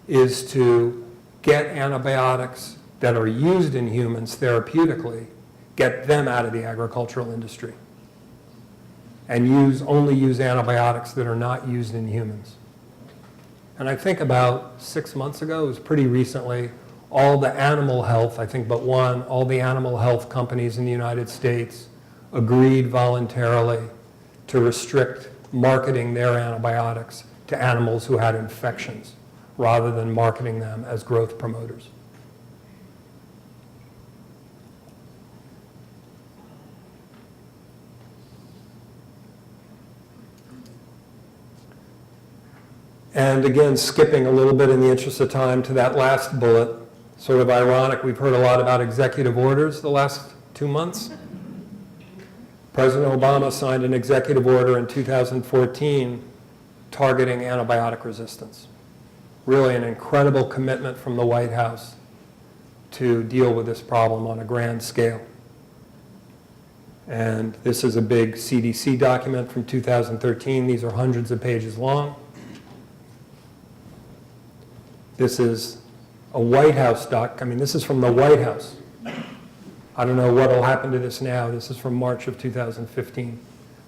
is to get antibiotics that are used in humans therapeutically, get them out of the agricultural industry, and only use antibiotics that are not used in humans. And I think about 6 months ago, it was pretty recently, all the animal health, I think but one, all the animal health companies in the United States agreed voluntarily to restrict marketing their antibiotics to animals who had infections, rather than marketing them as growth promoters. And again, skipping a little bit in the interest of time to that last bullet, sort of ironic, we've heard a lot about executive orders the last 2 months. President Obama signed an executive order in 2014 targeting antibiotic resistance. Really an incredible commitment from the White House to deal with this problem on a grand scale. And this is a big CDC document from 2013. These are hundreds of pages long. This is a White House this is from the White House. I don't know what will happen to this now. This is from March of 2015.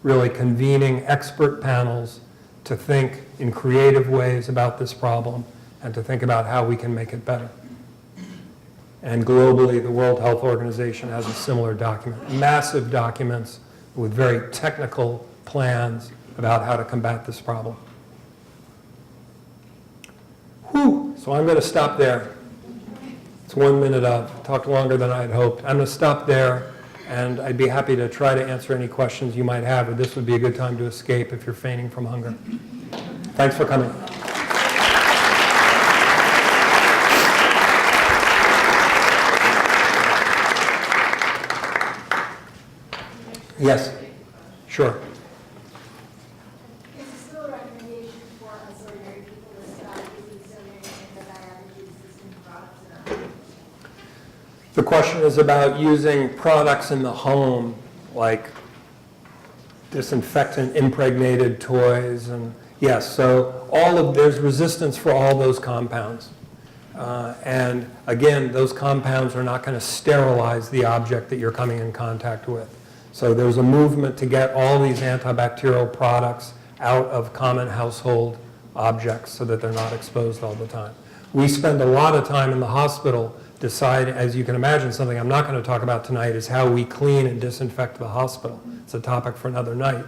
Really convening expert panels to think in creative ways about this problem and to think about how we can make it better. And globally, the World Health Organization has a similar document. Massive documents with very technical plans about how to combat this problem. Whew. So I'm going to stop there. It's 1 minute up. Talked longer than I had hoped. I'm going to stop there, and I'd be happy to try to answer any questions you might have, or this would be a good time to escape if you're fainting from hunger. Thanks for coming. Yes, sure. Is it still a recommendation for us ordinary people to stop using so many antibiotic-resistant products in our home? The question is about using products in the home, like disinfectant impregnated toys, and yes, so there's resistance for all those compounds. And again, those compounds are not going to sterilize the object that you're coming in contact with. So there's a movement to get all these antibacterial products out of common household objects so that they're not exposed all the time. We spend a lot of time in the hospital deciding, as you can imagine, something I'm not going to talk about tonight is how we clean and disinfect the hospital. It's a topic for another night.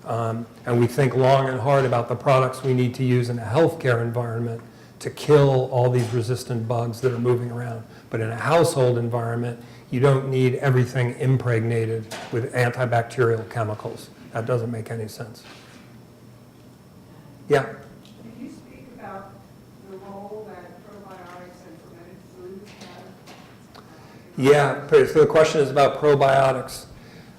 And we think long and hard about the products we need to use in a healthcare environment to kill all these resistant bugs that are moving around. But in a household environment, you don't need everything impregnated with antibacterial chemicals. That doesn't make any sense. Yeah? Could you speak about the role that probiotics and fermented foods have? Yeah, so the question is about probiotics.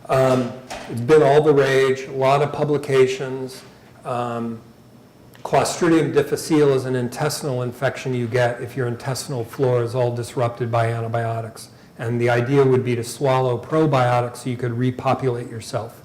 It's been all the rage, a lot of publications. Clostridium difficile is an intestinal infection you get if your intestinal flora is all disrupted by antibiotics. And the idea would be to swallow probiotics so you could repopulate yourself.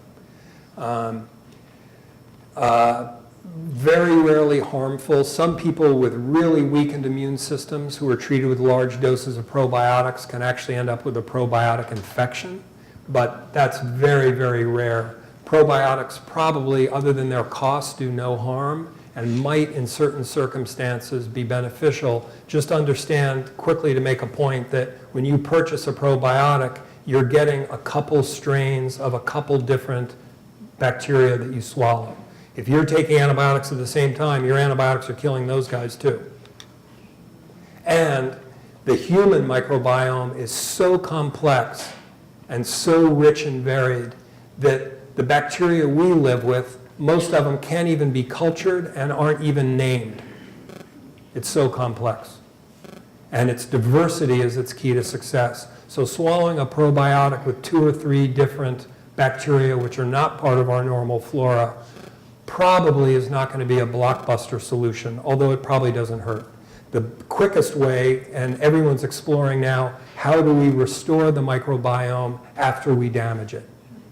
Very rarely harmful. Some people with really weakened immune systems who are treated with large doses of probiotics can actually end up with a probiotic infection, but that's very, very rare. Probiotics probably, other than their cost, do no harm and might in certain circumstances be beneficial. Just understand quickly to make a point that when you purchase a probiotic, you're getting a couple strains of a couple different bacteria that you swallow. If you're taking antibiotics at the same time, your antibiotics are killing those guys too. And the human microbiome is so complex and so rich and varied that the bacteria we live with, most of them can't even be cultured and aren't even named. It's so complex. And its diversity is its key to success. So swallowing a probiotic with 2 or 3 different bacteria which are not part of our normal flora probably is not going to be a blockbuster solution, although it probably doesn't hurt. The quickest way, and everyone's exploring now, how do we restore the microbiome after we damage it?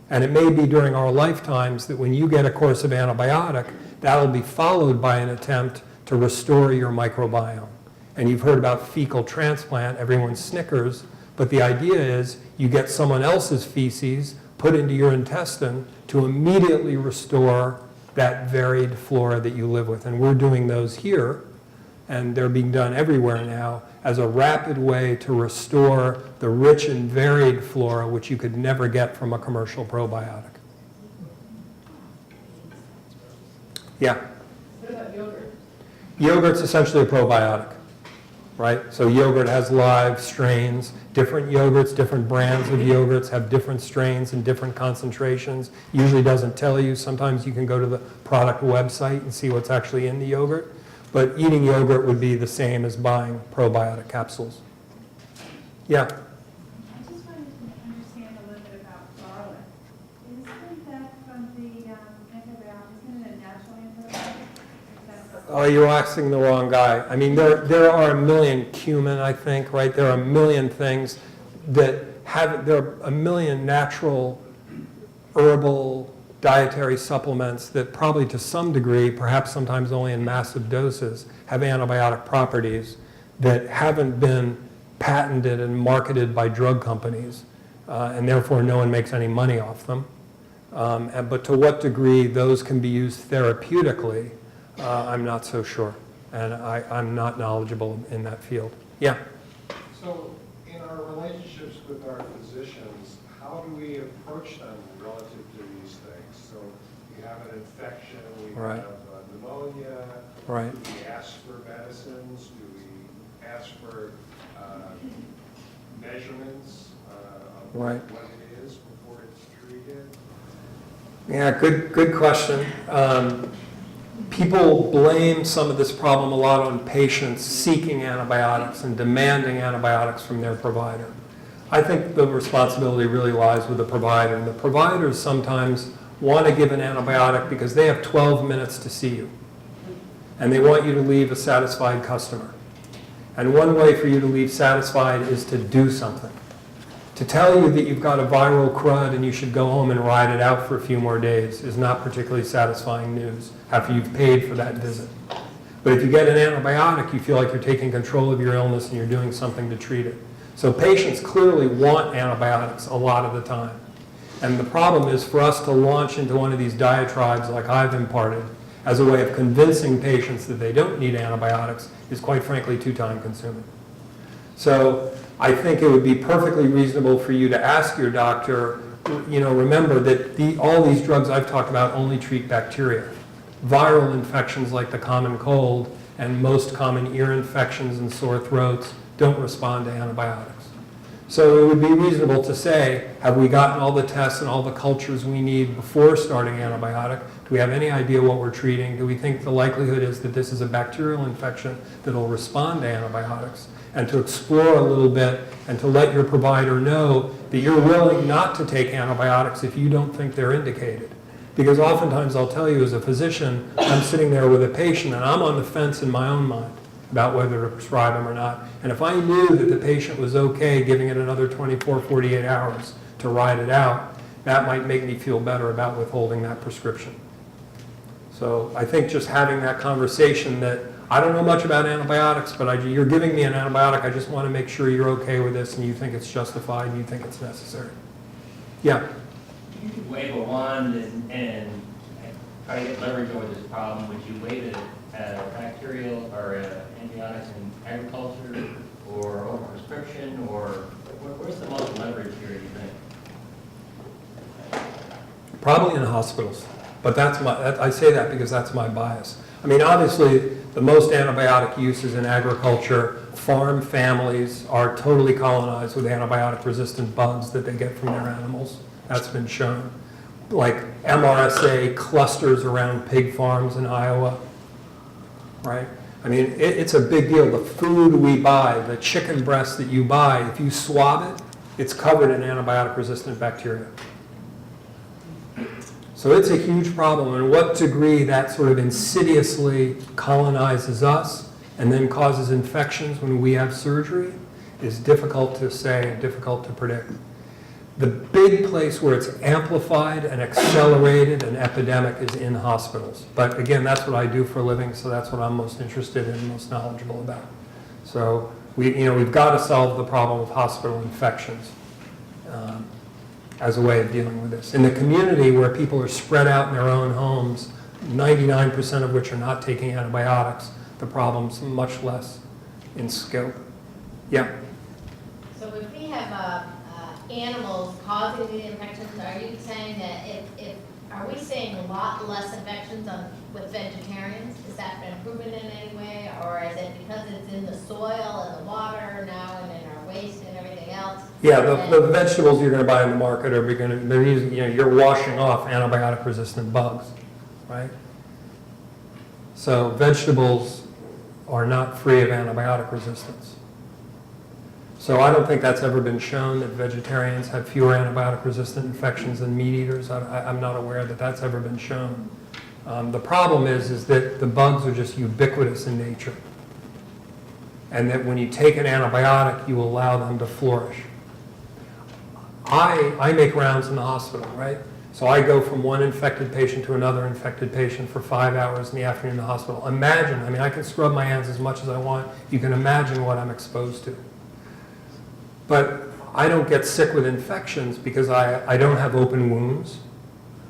And it may be during our lifetimes that when you get a course of antibiotic, that'll be followed by an attempt to restore your microbiome. And you've heard about fecal transplant, everyone snickers, but the idea is you get someone else's feces put into your intestine to immediately restore that varied flora that you live with. And we're doing those here, and they're being done everywhere now as a rapid way to restore the rich and varied flora which you could never get from a commercial probiotic. Yeah? What about yogurt? Yogurt's essentially a probiotic, right? So yogurt has live strains. Different yogurts, different brands of yogurts have different strains and different concentrations. Usually doesn't tell you. Sometimes you can go to the product website and see what's actually in the yogurt. But eating yogurt would be the same as buying probiotic capsules. Yeah? I just wanted to understand a little bit about garlic. Isn't that from the antibiotics? Isn't it a natural antibiotic? Oh, you're asking the wrong guy. I mean, there are a million cumin, I think, right? There are a million things that have, there are a million natural herbal dietary supplements that probably to some degree, perhaps sometimes only in massive doses, have antibiotic properties that haven't been patented and marketed by drug companies, and therefore no one makes any money off them. But to what degree those can be used therapeutically, I'm not so sure, and I'm not knowledgeable in that field. Yeah? So in our relationships with our physicians, how do we approach them relative to these things? So we have an infection, we Right. have pneumonia. Right. Do we ask for medicines? Do we ask for measurements of Right. what it is before it's treated? Yeah, good question. People blame some of this problem a lot on patients seeking antibiotics and demanding antibiotics from their provider. I think the responsibility really lies with the provider. And the providers sometimes want to give an antibiotic because they have 12 minutes to see you. And they want you to leave a satisfied customer. And one way for you to leave satisfied is to do something. To tell you that you've got a viral crud and you should go home and ride it out for a few more days is not particularly satisfying news after you've paid for that visit. But if you get an antibiotic, you feel like you're taking control of your illness and you're doing something to treat it. So patients clearly want antibiotics a lot of the time. And the problem is for us to launch into one of these diatribes like I've imparted as a way of convincing patients that they don't need antibiotics is quite frankly too time consuming. So I think it would be perfectly reasonable for you to ask your doctor, remember that all these drugs I've talked about only treat bacteria. Viral infections like the common cold and most common ear infections and sore throats don't respond to antibiotics. So it would be reasonable to say, have we gotten all the tests and all the cultures we need before starting antibiotic? Do we have any idea what we're treating? Do we think the likelihood is that this is a bacterial infection that will respond to antibiotics? And to explore a little bit and to let your provider know that you're willing not to take antibiotics if you don't think they're indicated. Because oftentimes I'll tell you as a physician, I'm sitting there with a patient and I'm on the fence in my own mind about whether to prescribe them or not. And if I knew that the patient was okay giving it another 24, 48 hours to ride it out, that might make me feel better about withholding that prescription. So I think just having that conversation that I don't know much about antibiotics, but you're giving me an antibiotic, I just want to make sure you're okay with this and you think it's justified and you think it's necessary. Yeah? You wave a wand and try to get leverage over this problem, would you wave it at bacterial or antibiotics in agriculture or over prescription, or where's the most leverage here, do you think? Probably in hospitals, but I say that because that's my bias. I mean, obviously, the most antibiotic use is in agriculture. Farm families are totally colonized with antibiotic-resistant bugs that they get from their animals. That's been shown. Like MRSA clusters around pig farms in Iowa, right? I mean, it's a big deal. The food we buy, the chicken breast that you buy, if you swab it, it's covered in antibiotic-resistant bacteria. So it's a huge problem. And what degree that sort of insidiously colonizes us and then causes infections when we have surgery is difficult to say and difficult to predict. The big place where it's amplified and accelerated and epidemic is in hospitals. But again, that's what I do for a living, so that's what I'm most interested in, most knowledgeable about. So we've got to solve the problem of hospital infections as a way of dealing with this. In the community where people are spread out in their own homes, 99% of which are not taking antibiotics, the problem's much less in scope. Yeah? So if we have animals causing the infections, are you saying that are we seeing a lot less infections with vegetarians? Is that been proven in any way? Or is it because it's in the soil and the water now and in our waste and everything else? Yeah, the vegetables you're going to buy in the market they're using, you're washing off antibiotic-resistant bugs, right? So vegetables are not free of antibiotic resistance. So I don't think that's ever been shown that vegetarians have fewer antibiotic-resistant infections than meat eaters. I'm not aware that that's ever been shown. The problem is that the bugs are just ubiquitous in nature. And that when you take an antibiotic, you allow them to flourish. I make rounds in the hospital, right? So I go from one infected patient to another infected patient for 5 hours in the afternoon in the hospital. Imagine, I mean, I can scrub my hands as much as I want. You can imagine what I'm exposed to. But I don't get sick with infections because I don't have open wounds.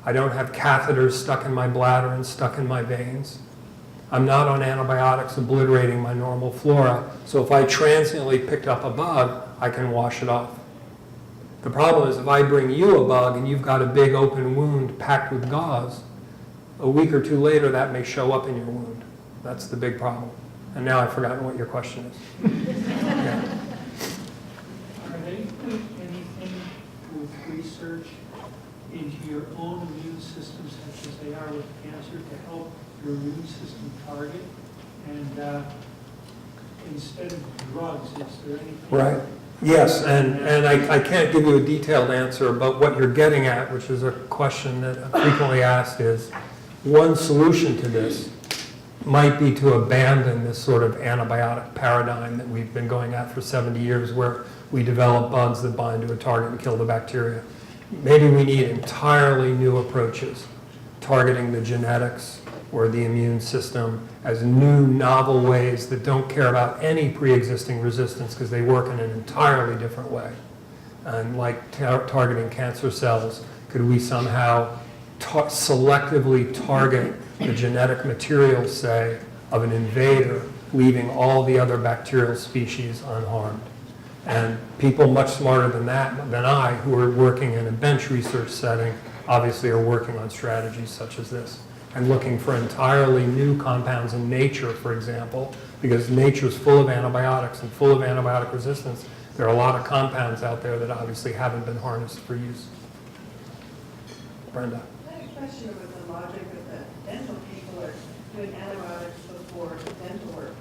I don't have catheters stuck in my bladder and stuck in my veins. I'm not on antibiotics obliterating my normal flora. So if I transiently picked up a bug, I can wash it off. The problem is if I bring you a bug and you've got a big open wound packed with gauze, a week or two later that may show up in your wound. That's the big problem. And now I've forgotten what your question is. Yeah. Are they doing anything with research into your own immune system, such as they are with cancer, to help your immune system target? And instead of drugs, is there anything? Right. Yes, and I can't give you a detailed answer, but what you're getting at, which is a question that I'm frequently asked, is one solution to this might be to abandon this sort of antibiotic paradigm that we've been going at for 70 years, where we develop bugs that bind to a target and kill the bacteria. Maybe we need entirely new approaches, targeting the genetics or the immune system as new, novel ways that don't care about any pre-existing resistance because they work in an entirely different way. And like targeting cancer cells, could we somehow selectively target the genetic material, say, of an invader, leaving all the other bacterial species unharmed? And people much smarter than I, who are working in a bench research setting, obviously are working on strategies such as this and looking for entirely new compounds in nature, for example, because nature is full of antibiotics and full of antibiotic resistance. There are a lot of compounds out there that obviously haven't been harnessed for use. Brenda. I have a question with the logic of the dental people are doing antibiotics before dental work.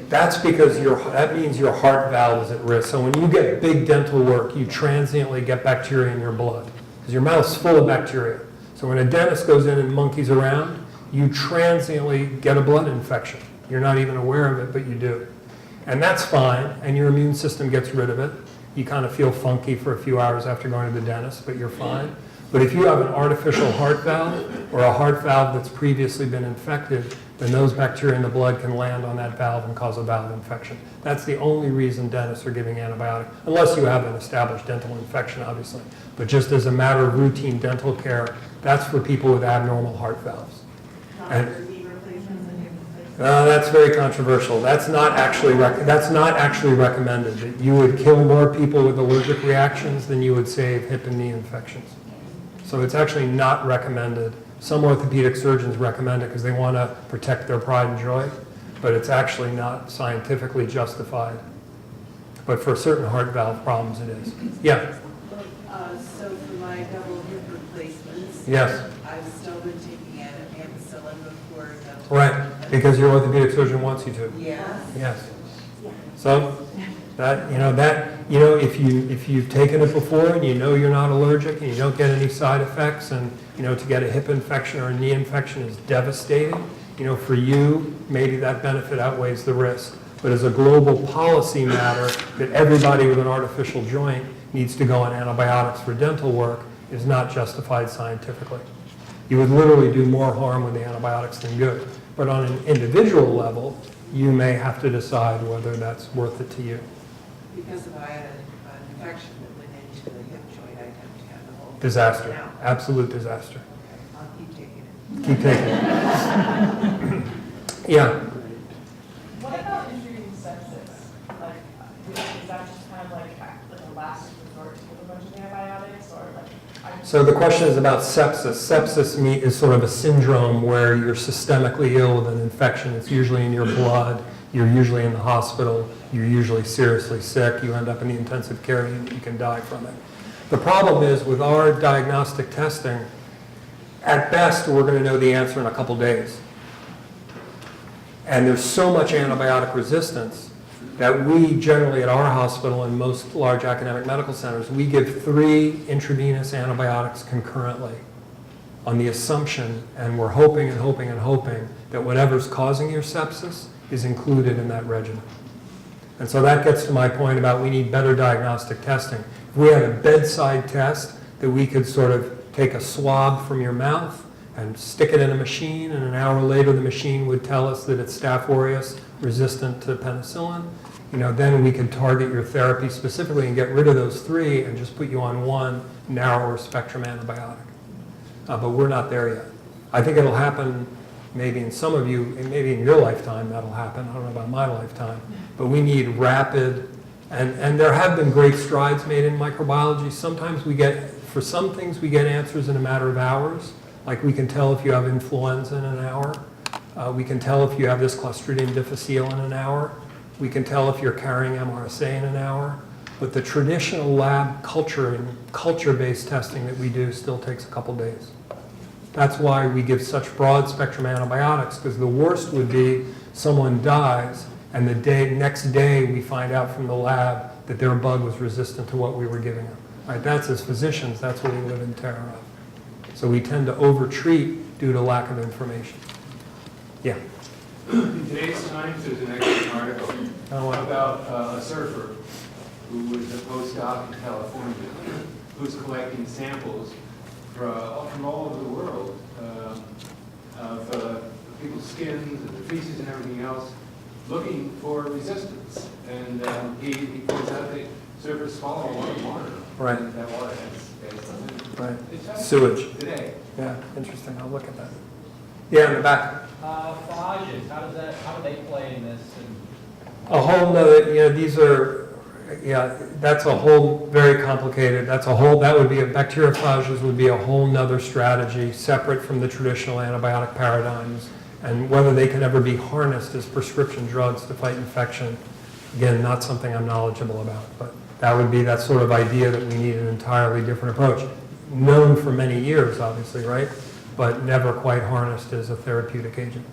That's because that means your heart valve is at risk. So when you get big dental work, you transiently get bacteria in your blood because your mouth's full of bacteria. So when a dentist goes in and monkeys around, you transiently get a blood infection. You're not even aware of it, but you do. And that's fine, and your immune system gets rid of it. You kind of feel funky for a few hours after going to the dentist, but you're fine. But if you have an artificial heart valve or a heart valve that's previously been infected, then those bacteria in the blood can land on that valve and cause a valve infection. That's the only reason dentists are giving antibiotic, unless you have an established dental infection, obviously. But just as a matter of routine dental care, that's for people with abnormal heart valves. And that's very controversial. That's not actually recommended. That you would kill more people with allergic reactions than you would save hip and knee infections. So it's actually not recommended. Some orthopedic surgeons recommend it because they want to protect their pride and joy, but it's actually not scientifically justified. But for certain heart valve problems, it is. Yeah. So for my double hip replacements, Yes. I've still been taking penicillin before the... Right. Because your orthopedic surgeon wants you to. Yes. Yes. So if you've taken it before and you know you're not allergic and you don't get any side effects, and to get a hip infection or a knee infection is devastating, for you maybe that benefit outweighs the risk. But as a global policy matter, that everybody with an artificial joint needs to go on antibiotics for dental work is not justified scientifically. You would literally do more harm with the antibiotics than good. But on an individual level, you may have to decide whether that's worth it to you. Because if I had an infection that went into the hip joint, I'd have to have the whole... Disaster. Now, Absolute disaster. I'll keep taking it. Keep taking it. Yeah. What about injury sepsis? Like, is that just kind of like a last resort to give a bunch of antibiotics, or like? So the question is about sepsis. Sepsis is sort of a syndrome where you're systemically ill with an infection. It's usually in your blood. You're usually in the hospital. You're usually seriously sick. You end up in the intensive care unit. You can die from it. The problem is with our diagnostic testing, at best, we're going to know the answer in a couple days. And there's so much antibiotic resistance that we generally at our hospital and most large academic medical centers, we give 3 intravenous antibiotics concurrently on the assumption, and we're hoping and hoping and hoping that whatever's causing your sepsis is included in that regimen. And so that gets to my point about we need better diagnostic testing. If we had a bedside test that we could sort of take a swab from your mouth and stick it in a machine, and an hour later the machine would tell us that it's Staph aureus resistant to penicillin, then we could target your therapy specifically and get rid of those 3 and just put you on one narrower spectrum antibiotic. But we're not there yet. I think it'll happen maybe in some of you, maybe in your lifetime that'll happen. I don't know about my lifetime. But we need rapid, and there have been great strides made in microbiology. Sometimes for some things we get answers in a matter of hours. Like we can tell if you have influenza in an hour. We can tell if you have this Clostridium difficile in an hour. We can tell if you're carrying MRSA in an hour. But the traditional lab culture-based testing that we do still takes a couple days. That's why we give such broad spectrum antibiotics, because the worst would be someone dies and the next day we find out from the lab that their bug was resistant to what we were giving them. Right? That's, as physicians, that's what we live in terror of. So we tend to over-treat due to lack of information. Yeah? In today's Times, there's an excellent article about a surfer who was a postdoc in California who's collecting samples from all over the world of people's skins and the feces and everything else, looking for resistance. And he points out that surfers swallow a lot of water. Right. And that water has something. Right. It's Sewage. today. Yeah, interesting. I'll look at that. Yeah, in the back. Phages, how do they play in this? A whole nother, these are, that's a whole very complicated, that would be, bacteriophages would be a whole nother strategy separate from the traditional antibiotic paradigms, and whether they can ever be harnessed as prescription drugs to fight infection, again, not something I'm knowledgeable about, but that would be that sort of idea that we need an entirely different approach. Known for many years, obviously, right? But never quite harnessed as a therapeutic agent.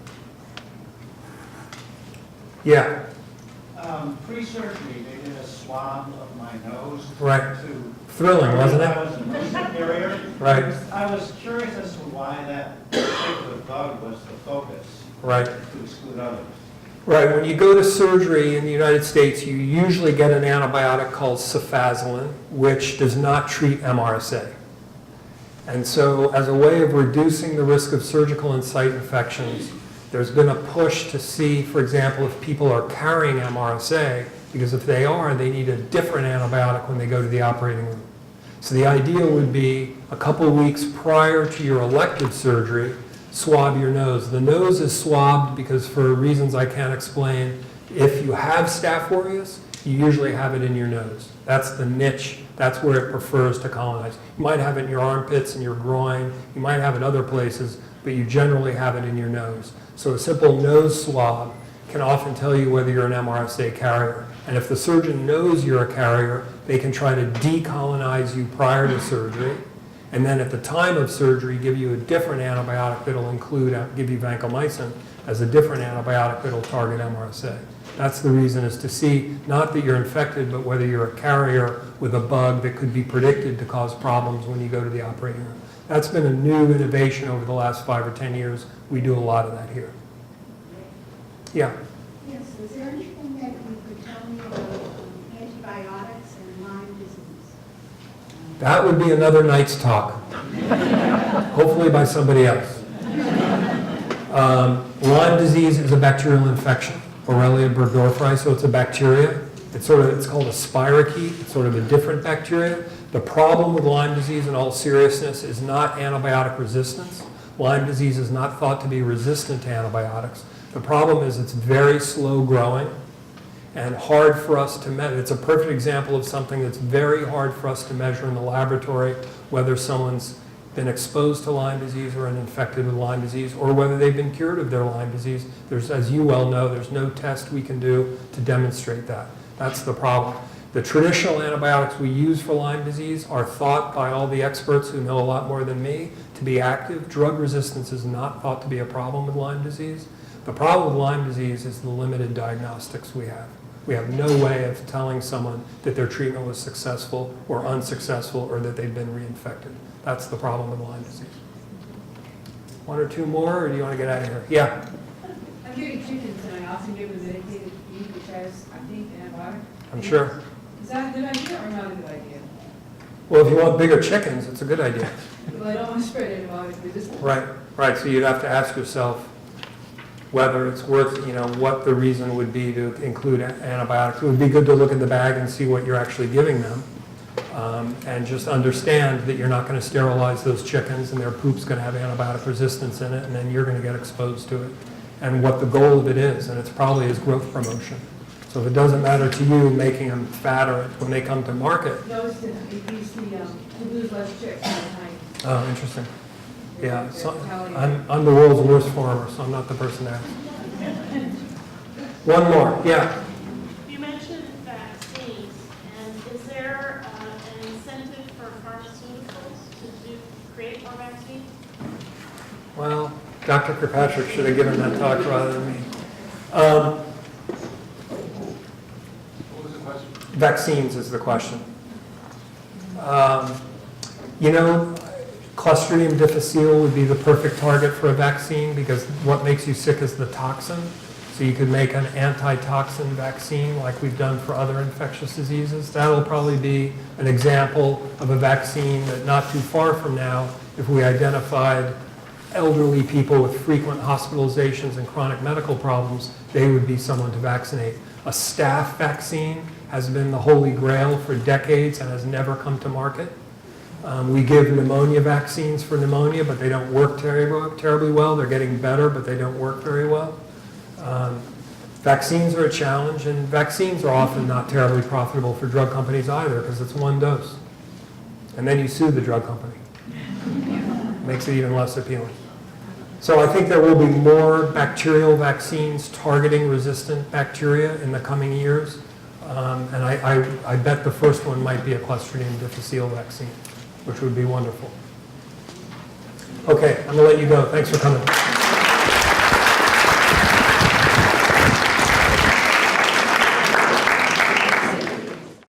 Yeah? Pre-surgery, they did a swab of my nose. Right. Thrilling, wasn't it? I was in the superior. Right. I was curious as to why that particular bug was the focus. Right. To exclude others. Right. When you go to surgery in the United States, you usually get an antibiotic called cefazolin, which does not treat MRSA. And so as a way of reducing the risk of surgical and site infections, There's been a push to see, for example, if people are carrying MRSA, because if they are, they need a different antibiotic when they go to the operating room. So the idea would be a couple weeks prior to your elective surgery, swab your nose. The nose is swabbed because for reasons I can't explain, if you have Staph aureus, you usually have it in your nose. That's the niche. That's where it prefers to colonize. You might have it in your armpits and your groin. You might have it other places, but you generally have it in your nose. So a simple nose swab can often tell you whether you're an MRSA carrier. And if the surgeon knows you're a carrier, they can try to decolonize you prior to surgery. And then at the time of surgery, give you a different antibiotic that'll give you vancomycin as a different antibiotic that'll target MRSA. That's the reason, is to see not that you're infected, but whether you're a carrier with a bug that could be predicted to cause problems when you go to the operating room. That's been a new innovation over the last 5 or 10 years. We do a lot of that here. Yeah? Yes, is there anything that you could tell me about antibiotics and Lyme disease? That would be another night's talk, hopefully by somebody else. Lyme disease is a bacterial infection, Borrelia burgdorferi, so it's a bacteria. It's called a spirochete. It's sort of a different bacteria. The problem with Lyme disease, in all seriousness, is not antibiotic resistance. Lyme disease is not thought to be resistant to antibiotics. The problem is it's very slow growing and hard for us to measure. It's a perfect example of something that's very hard for us to measure in the laboratory, whether someone's been exposed to Lyme disease or infected with Lyme disease, or whether they've been cured of their Lyme disease. There's, as you well know, there's no test we can do to demonstrate that. That's the problem. The traditional antibiotics we use for Lyme disease are thought by all the experts who know a lot more than me to be active. Drug resistance is not thought to be a problem with Lyme disease. The problem with Lyme disease is the limited diagnostics we have. We have no way of telling someone that their treatment was successful or unsuccessful or that they've been reinfected. That's the problem with Lyme disease. One or two more, or do you want to get out of here? Yeah? I'm getting chickens and I also give them dedicated feed, which has, I think, antibiotic. I'm sure. Is that a good idea or not a good idea? Well, if you want bigger chickens, it's a good idea. Well, I don't want to spread antibiotic resistance. Right. So you'd have to ask yourself whether it's worth, what the reason would be to include antibiotics. It would be good to look at the bag and see what you're actually giving them. And just understand that you're not going to sterilize those chickens and their poop's going to have antibiotic resistance in it, and then you're going to get exposed to it. And what the goal of it is, and it's probably is growth promotion. So if it doesn't matter to you making them fatter when they come to market. No, it's to lose less chicks all the time. Oh, interesting. Yeah, so I'm the world's worst farmer, so I'm not the person to ask. One more, yeah. You mentioned vaccines, and is there an incentive for pharmaceuticals to create more vaccines? Well, Dr. Kirkpatrick should have given that talk rather than me. What was the question? Vaccines is the question. Clostridium difficile would be the perfect target for a vaccine because what makes you sick is the toxin. So you could make an antitoxin vaccine like we've done for other infectious diseases. That'll probably be an example of a vaccine that not too far from now, if we identified elderly people with frequent hospitalizations and chronic medical problems, they would be someone to vaccinate. A staph vaccine has been the holy grail for decades and has never come to market. We give pneumonia vaccines for pneumonia, but they don't work terribly well. They're getting better, but they don't work very well. Vaccines are a challenge, and vaccines are often not terribly profitable for drug companies either because it's one dose. And then you sue the drug company. Makes it even less appealing. So I think there will be more bacterial vaccines targeting resistant bacteria in the coming years. And I bet the first one might be a Clostridium difficile vaccine, which would be wonderful. Okay, I'm going to let you go. Thanks for coming.